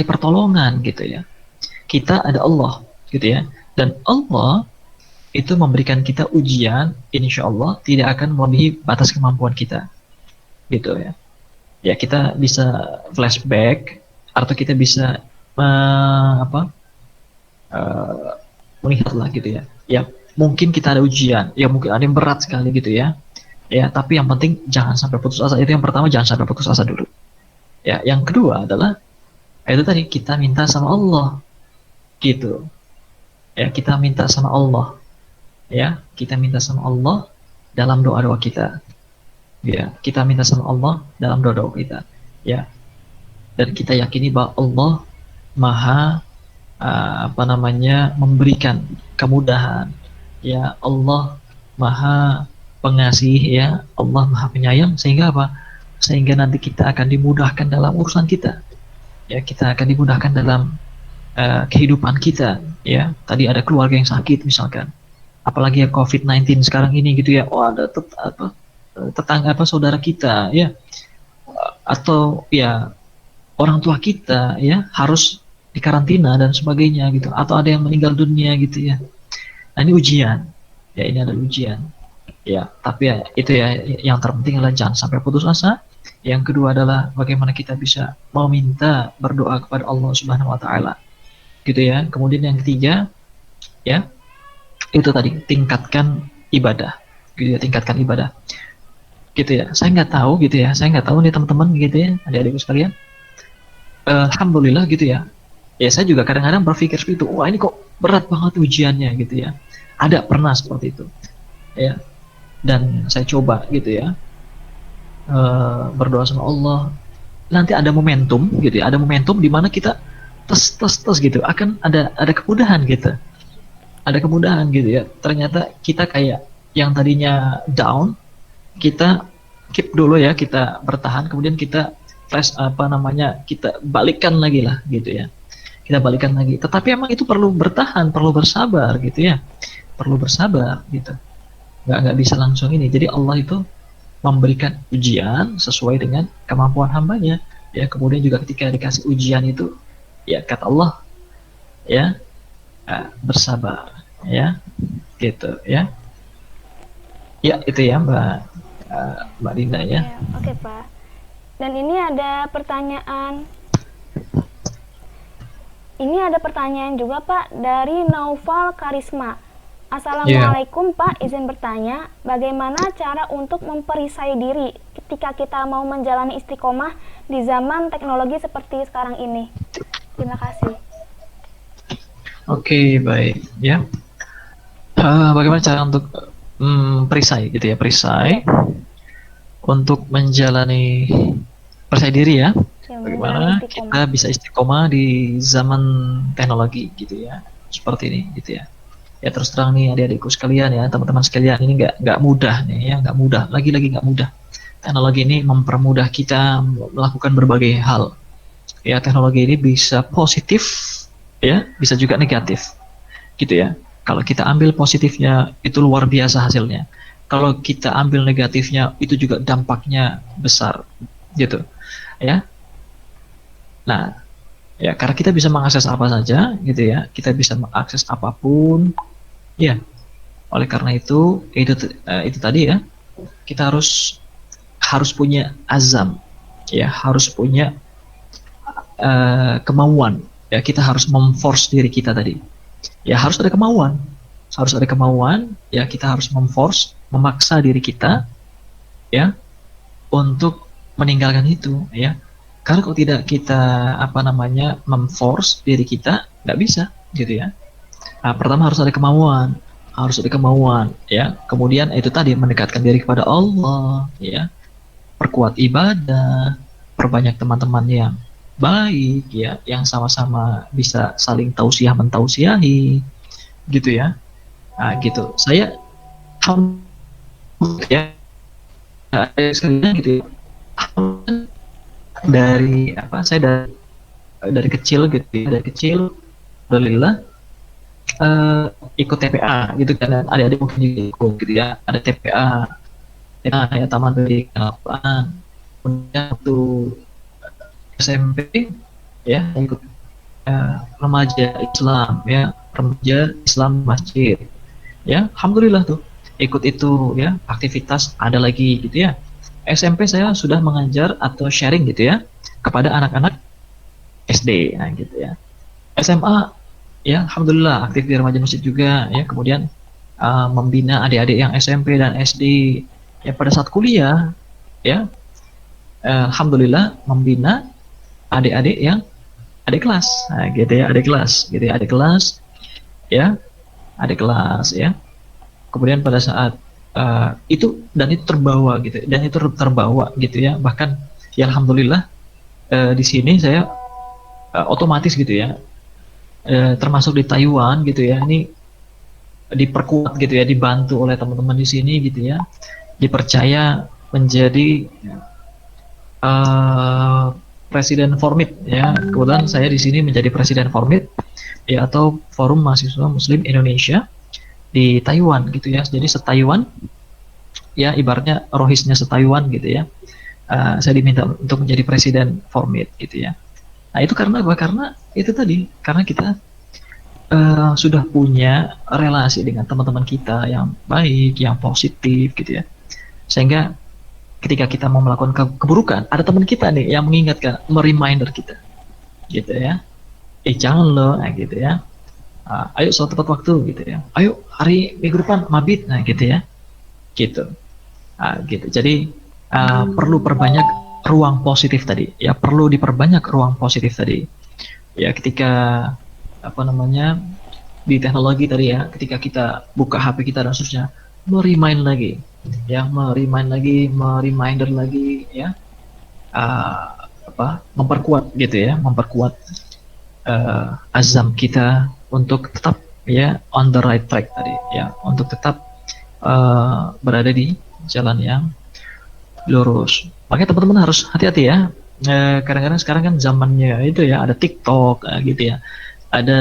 pertolongan gitu ya. Kita ada Allah gitu ya, dan Allah itu memberikan kita ujian, insya Allah tidak akan melebihi batas kemampuan kita, gitu ya. Ya kita bisa flashback atau kita bisa melihatlah gitu ya. Ya mungkin kita ada ujian, ya mungkin ada yang berat sekali gitu ya. Ya, tapi yang penting jangan sampai putus asa. Itu yang pertama, jangan sampai putus asa dulu. Ya, yang kedua adalah itu tadi kita minta sama Allah, gitu. Ya, kita minta sama Allah. Ya, kita minta sama Allah dalam doa-doa kita. Ya, kita minta sama Allah dalam doa-doa kita. Ya, dan kita yakini bahwa Allah Maha memberikan kemudahan. Ya, Allah Maha pengasih, ya, Allah Maha penyayang, sehingga apa? Sehingga nanti kita akan dimudahkan dalam urusan kita. Ya, kita akan dimudahkan dalam kehidupan kita. Ya, tadi ada keluarga yang sakit misalkan, apalagi ya COVID-19 sekarang ini gitu ya. Oh, ada tetangga saudara kita ya, atau ya orang tua kita ya harus dikarantina dan sebagainya gitu, atau ada yang meninggal dunia gitu ya. Nah, ini ujian. Ya, ini adalah ujian. Ya, tapi ya itu ya, yang terpenting adalah jangan sampai putus asa. Yang kedua adalah bagaimana kita bisa meminta, berdoa kepada Allah Subhanahu wa taala. Gitu ya. Kemudian yang ketiga ya, itu tadi tingkatkan ibadah. Gitu ya, tingkatkan ibadah. Gitu ya. Saya nggak tahu gitu ya. Saya nggak tahu nih teman-teman gitu ya, adik-adikku sekalian. Alhamdulillah gitu ya. Ya, saya juga kadang-kadang berpikir seperti itu. Wah, ini kok berat banget ujiannya gitu ya. Ada pernah seperti itu. Ya. Dan saya coba gitu ya, berdoa sama Allah. Nanti ada momentum gitu ya, ada momentum di mana kita tes gitu, akan ada kemudahan gitu, ada kemudahan gitu ya. Ternyata kita kayak yang tadinya down, kita keep dulu ya, kita bertahan, kemudian kita kita balikkan lagi lah gitu ya, kita balikan lagi. Tetapi emang itu perlu bertahan, perlu bersabar gitu ya, perlu bersabar gitu. Nggak bisa langsung ini. Jadi Allah itu memberikan ujian sesuai dengan kemampuan hambanya ya. Kemudian juga ketika dikasih ujian itu ya, kata Allah ya, bersabar ya, gitu ya. Ya, itu ya Mbak Dinda ya. Oke, Pak. Dan ini ada pertanyaan juga, Pak, dari Naufal Karisma. Assalamualaikum, Pak, izin bertanya, bagaimana cara untuk memperisai diri ketika kita mau menjalani istiqomah di zaman teknologi seperti sekarang ini? Terima kasih. Oke, baik ya. Bagaimana cara untuk perisai gitu ya, perisai untuk menjalani perisai diri ya. Bagaimana kita bisa istiqomah di zaman teknologi gitu ya, seperti ini gitu ya. Ya, terus terang nih adik-adikku sekalian ya, teman-teman sekalian, ini nggak mudah nih ya, nggak mudah, lagi-lagi nggak mudah. Teknologi ini mempermudah kita melakukan berbagai hal. Ya, teknologi ini bisa positif ya, bisa juga negatif gitu ya. Kalau kita ambil positifnya itu luar biasa hasilnya. Kalau kita ambil negatifnya itu juga dampaknya besar gitu ya. Nah, ya karena kita bisa mengakses apa saja gitu ya, kita bisa mengakses apapun. Ya, oleh karena itu tadi ya, kita harus punya azam, ya, harus punya kemauan. Ya, kita harus memforce diri kita tadi. Ya, harus ada kemauan, ya, kita harus memforce, memaksa diri kita, ya, untuk meninggalkan itu, ya. Karena kalau tidak kita memforce diri kita, nggak bisa, gitu ya. Nah, pertama harus ada kemauan, ya. Kemudian itu tadi mendekatkan diri kepada Allah, ya. Perkuat ibadah, perbanyak teman-teman yang baik, ya, yang sama-sama bisa saling mentausiahi, gitu ya. Nah, gitu. Saya ya, sekalian gitu ya. Saya dari kecil gitu ya, alhamdulillah ikut TPA gitu kan, adik-adik mungkin juga ikut gitu ya, ada TPA ya, Taman Pendidikan Al-Quran. Kemudian waktu SMP ya ikut remaja Islam ya, remaja Islam masjid ya, alhamdulillah tuh ikut itu ya, aktivitas ada lagi gitu ya. SMP saya sudah mengajar atau sharing gitu ya kepada anak-anak SD, nah gitu ya. SMA ya, alhamdulillah aktif di remaja masjid juga ya. Kemudian membina adik-adik yang SMP dan SD ya. Pada saat kuliah ya, alhamdulillah membina adik-adik yang adik kelas, nah, gitu ya, adik kelas, gitu ya, adik kelas, ya, adik kelas, ya. Kemudian pada saat itu terbawa gitu, dan itu terbawa gitu ya, bahkan ya alhamdulillah di sini saya otomatis gitu ya, termasuk di Taiwan gitu ya, ini diperkuat gitu ya, dibantu oleh teman-teman di sini gitu ya, dipercaya menjadi presiden Formid ya. Kebetulan saya di sini menjadi presiden Formid ya, atau Forum Mahasiswa Muslim Indonesia di Taiwan gitu ya. Jadi se-Taiwan ya, ibaratnya rohisnya se-Taiwan gitu ya. Saya diminta untuk menjadi presiden Formid gitu ya. Nah itu karena apa? Karena itu tadi, karena kita sudah punya relasi dengan teman-teman kita yang baik, yang positif gitu ya. Sehingga ketika kita mau melakukan keburukan, ada teman kita nih yang mengingatkan, mereminder kita gitu ya. Jangan loh, nah, gitu ya. Ayo sholat tepat waktu gitu ya. Ayo hari minggu depan mabit, nah gitu ya. Gitu. Gitu. Jadi perlu perbanyak ruang positif tadi. Ya perlu diperbanyak ruang positif tadi. Ya ketika di teknologi tadi ya, ketika kita buka HP kita dan seterusnya, meremind lagi, ya mereminder lagi ya, memperkuat gitu ya, memperkuat azam kita untuk tetap ya on the right track tadi ya, untuk tetap berada di jalan yang lurus. Makanya teman-teman harus hati-hati ya. Kadang-kadang sekarang kan zamannya itu ya, ada TikTok gitu ya, ada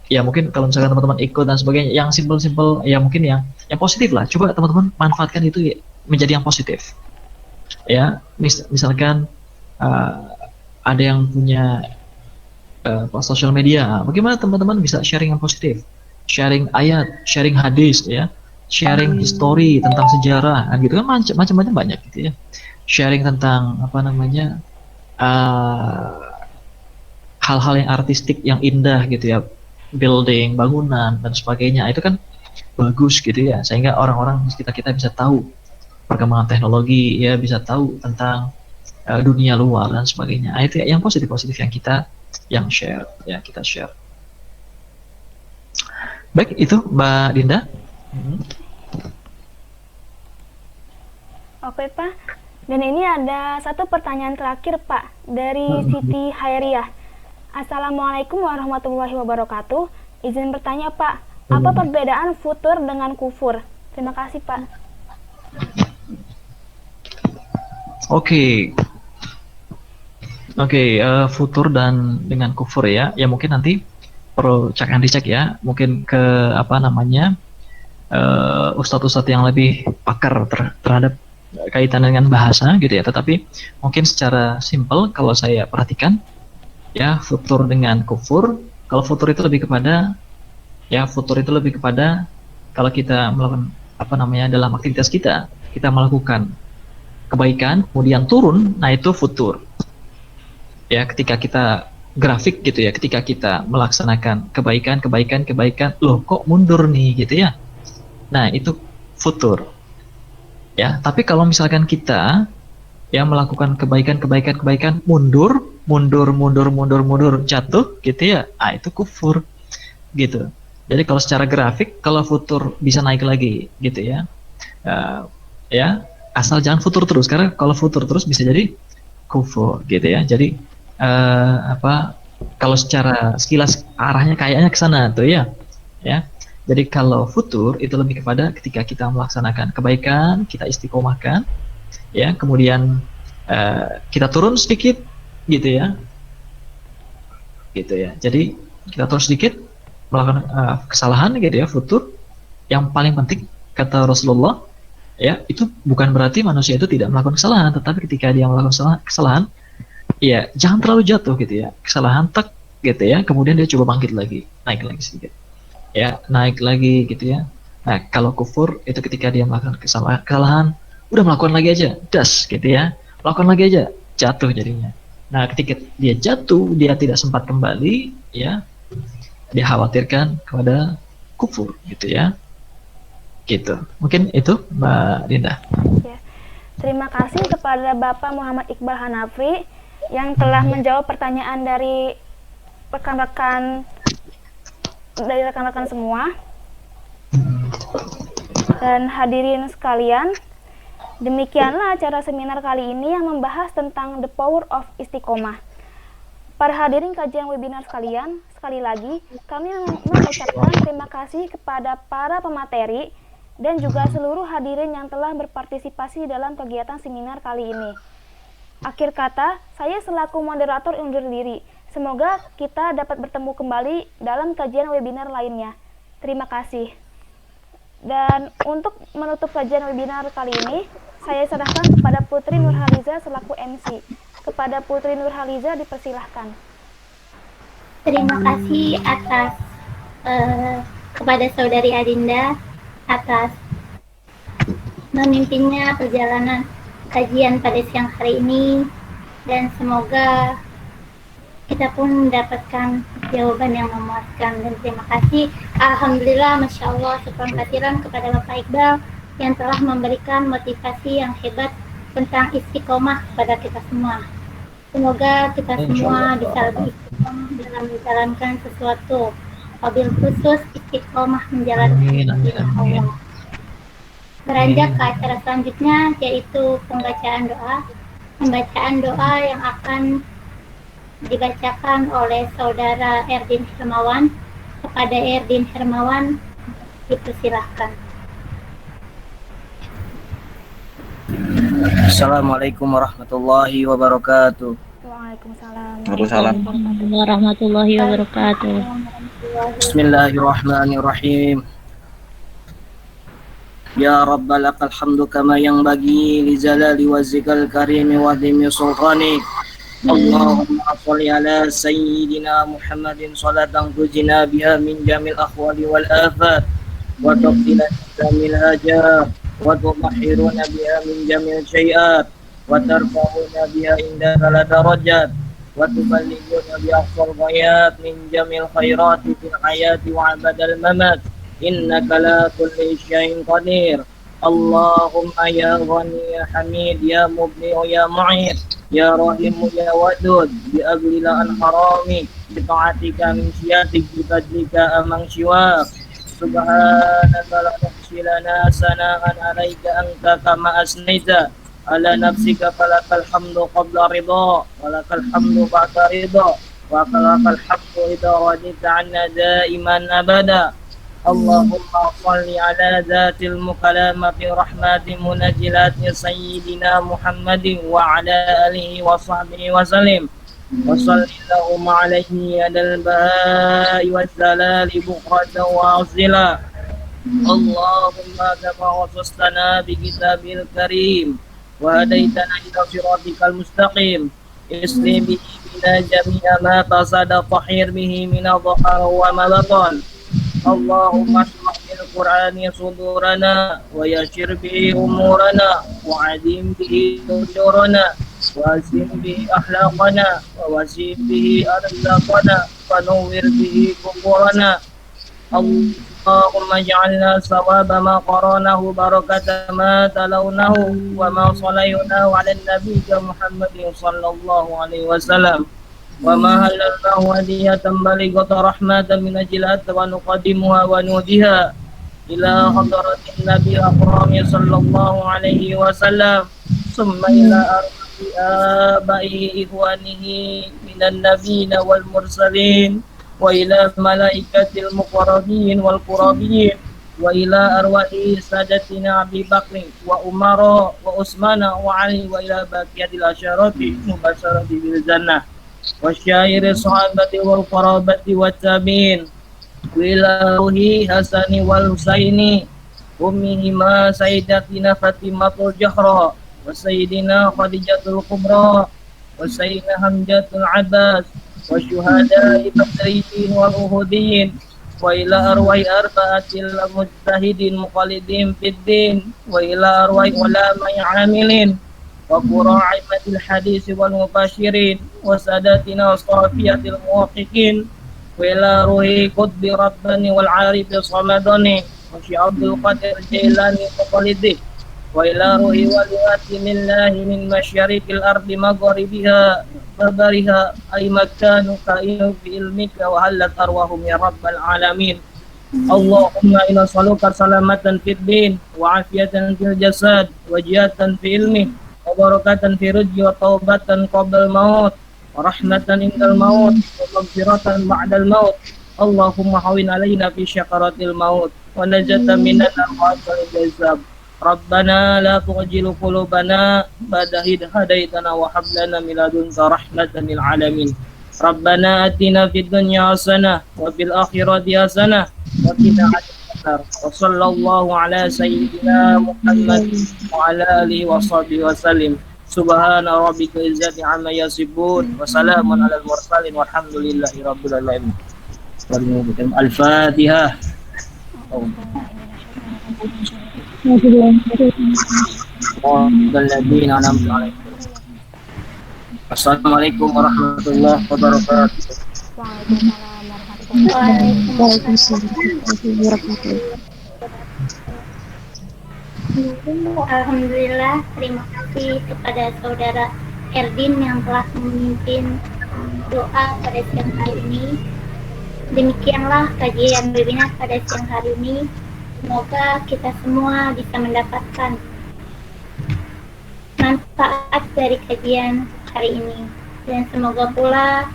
ya mungkin kalau misalkan teman-teman ikut dan sebagainya, yang simple-simple ya, mungkin yang positif lah. Coba teman-teman manfaatkan itu ya, menjadi yang positif ya. Misalkan ada yang punya sosial media, bagaimana teman-teman bisa sharing yang positif, sharing ayat, sharing hadis ya, sharing history tentang sejarah gitu kan, macam-macam banyak gitu ya. Sharing tentang hal-hal yang artistik, yang indah gitu ya, building, bangunan dan sebagainya, itu kan bagus gitu ya, sehingga orang-orang di sekitar kita bisa tahu perkembangan teknologi ya, bisa tahu tentang dunia luar dan sebagainya. Itu ya, yang positif-positif yang kita share ya, kita share. Baik, itu Mbak Dinda. Oke Pak, dan ini ada satu pertanyaan terakhir Pak, dari Siti Hairiah. Assalamualaikum warahmatullahi wabarakatuh. Izin bertanya Pak, apa perbedaan futur dengan kufur? Terima kasih Pak. Oke, futur dan dengan kufur ya. Ya mungkin nanti perlu dicek ya. Mungkin ke ustadz-ustadz yang lebih pakar terhadap kaitan dengan bahasa gitu ya. Tetapi mungkin secara simpel kalau saya perhatikan ya, futur dengan kufur. Kalau futur itu lebih kepada kalau kita melakukan dalam aktivitas kita melakukan kebaikan kemudian turun, nah itu futur. Ya, ketika kita grafik gitu ya, ketika kita melaksanakan kebaikan, loh kok mundur nih gitu ya. Nah, itu futur. Ya, tapi kalau misalkan kita yang melakukan kebaikan, mundur, jatuh gitu ya, itu kufur gitu. Jadi kalau secara grafik, kalau futur bisa naik lagi gitu ya, ya asal jangan futur terus, karena kalau futur terus bisa jadi kufur gitu ya. Jadi kalau secara sekilas arahnya kayaknya ke sana tuh ya. Jadi kalau futur itu lebih kepada ketika kita melaksanakan kebaikan, kita istiqomahkan ya, kemudian kita turun sedikit gitu ya. Jadi kita turun sedikit melakukan kesalahan gitu ya, futur. Yang paling penting kata Rasulullah ya, itu bukan berarti manusia itu tidak melakukan kesalahan, tetapi ketika dia melakukan kesalahan ya jangan terlalu jatuh gitu ya, kesalahan tak gitu ya, kemudian dia coba bangkit lagi, naik lagi sedikit ya, naik lagi gitu ya. Nah kalau kufur itu ketika dia melakukan kesalahan, udah melakukan lagi aja, das gitu ya, melakukan lagi aja, jatuh jadinya. Nah ketika dia jatuh, dia tidak sempat kembali ya, dia khawatirkan kepada kufur gitu ya. Gitu. Mungkin itu Mbak Dinda. Ya. Terima kasih kepada Bapak Muhammad Iqbal Hanafri yang telah menjawab pertanyaan dari rekan-rekan semua. Dan hadirin sekalian, demikianlah acara seminar kali ini yang membahas tentang the power of istiqomah. Para hadirin kajian webinar sekalian, sekali lagi kami mengucapkan terima kasih kepada para pemateri dan juga seluruh hadirin yang telah berpartisipasi dalam kegiatan seminar kali ini. Akhir kata, saya selaku moderator undur diri. Semoga kita dapat bertemu kembali dalam kajian webinar lainnya. Terima kasih. Dan untuk menutup kajian webinar kali ini, saya serahkan kepada Putri Nurhaliza selaku MC. Kepada Putri Nurhaliza dipersilahkan. Terima kasih atas kepada Saudari Adinda atas memimpinnya perjalanan kajian pada siang hari ini, dan semoga kita pun mendapatkan jawaban yang memuaskan. Dan terima kasih, alhamdulillah, masya Allah, syukur kasiran kepada Bapak Iqbal yang telah memberikan motivasi yang hebat tentang istiqomah kepada kita semua. Semoga kita semua bisa lebih istiqomah dalam menjalankan sesuatu, wabil khusus istiqomah menjalankan Allah. Beranjak ke acara selanjutnya, yaitu pembacaan doa yang akan dibacakan oleh Saudara Erdin Hermawan. Kepada Erdin Hermawan dipersilahkan. Assalamualaikum warahmatullahi wabarakatuh. Waalaikumsalam Warahmatullahi wabarakatuh. Bismillahirrahmanirrahim. Ya Rabba lakal hamdu kama yang bagi li zalali wa zikal karimi wa dhimi sultani. Allahumma salli ala sayyidina Muhammadin salatan tujina biha min jamil akhwali wal afat wa tuqdina jamil hajat wa tumahiruna biha min jamil syai'at wa tarfa'una biha indaka la darajat wa tuballighuna bi aqsal ghayat min jamil khairati fil hayati wa abadal mamat. Innaka la kulli syai'in qadir. Allahumma ya ghani ya hamid ya mubni ya mu'id ya rahim ya wadud bi aglila an harami bi ta'atika min syiatik bi fadlika amang syiwak. Subhanaka la nuhsi lana sana'an alaika anta kama asnaita ala nafsika falakal hamdu qabla ridha walakal hamdu ba'da ridha wa lakal hamdu idha radita anna daiman abada. Allahumma salli ala zatil mukalamati rahmati munajilati sayyidina Muhammadin wa ala alihi wa sahbihi wa salim wa sallallahu alaihi adal bahai wa salali bukratan wa asila. Allahumma kama wasustana bi kitabil karim wa hadaitana ila siratikal mustaqim isli bihi bina jami'a ma tasada tahir bihi min adhhar wa ma batan. Allahumma shrah bil Qur'ani sudurana wa yashir bihi umurana wa adim bihi nujurana wa asim bihi akhlaqana wa wasim bihi arzaqana wa nawwir bihi kuburana. Allahumma ja'alna sawaba ma qaranahu barakata ma talawnahu wa ma salaynahu ala nabiyya Muhammadin sallallahu alaihi wasallam wa ma halallahu hadiyatan balighata rahmatan min ajilat wa nuqaddimuha wa nudiha ila hadratin nabi akrami sallallahu alaihi wasallam summa ila arwah abai ikhwanihi minan nabiyina wal mursalin wa ila malaikatil muqarrabin wal qurabin wa ila arwahi sadatina Abi Bakr wa Umar wa Utsman wa Ali wa ila baqiyatil asyarati mubasyarati bil jannah wa syairi sahabati wal qarabati wat tabi'in wa ila ruhi Hasani wal Husaini ummihima sayyidatina Fatimatul Zahra wa sayyidina Khadijatul Kubra wa sayyidina Hamzatul Abbas wa syuhada'i Badriyin wal Uhudin wa ila arwai arba'atil mujtahidin muqallidin fid din wa ila arwai ulama'i amilin wa qura'imatil hadis wal mubashirin wa sadatina wasafiyatil muwaqqiqin wa ila ruhi qutbi rabbani wal arif samadani wa syi Abdul Qadir Jailani muqallidi وإلى روح ولوات من الله من مشارق الأرض مغاربها بربرها أي مكان كائن في علمك وهلت أرواحهم يا رب العالمين. اللهم إنا نسألك سلامة في الدين وعافية في الجسد وجهة في علمه وبركة في رزق وتوبة قبل الموت ورحمة عند الموت ومغفرة بعد الموت. اللهم هون علينا في شقرات الموت ونجاة من النار وعسى الحساب. ربنا لا تعجل قلوبنا بعد إذ هديتنا وهب لنا من لدنك رحمة للعالمين. ربنا آتنا في الدنيا حسنة وفي الآخرة حسنة وقنا عذاب النار. وصلى الله على سيدنا محمد وعلى آله وصحبه وسلم. سبحان ربك العزة عما يصفون وسلام على المرسلين والحمد لله رب العالمين. الفاتحة. الذين أنعمت عليهم. Assalamualaikum warahmatullahi wabarakatuh. Alhamdulillah, terima kasih kepada saudara Erdin yang telah memimpin doa pada siang hari ini. Demikianlah kajian webinar pada siang hari ini. Semoga kita semua bisa mendapatkan manfaat dari kajian hari ini. Dan semoga pula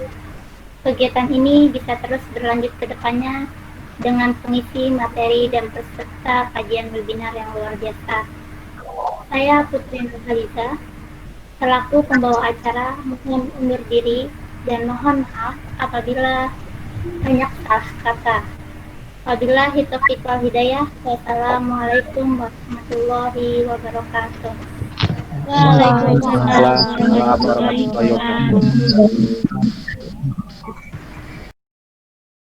kegiatan ini bisa terus berlanjut ke depannya dengan pengisi materi dan peserta kajian webinar yang luar biasa. Saya Putri Nurhaliza, selaku pembawa acara, mohon undur diri dan mohon maaf apabila banyak salah kata. Wabillahi taufiq wal hidayah. Wassalamualaikum warahmatullahi wabarakatuh. Waalaikumsalam warahmatullahi wabarakatuh.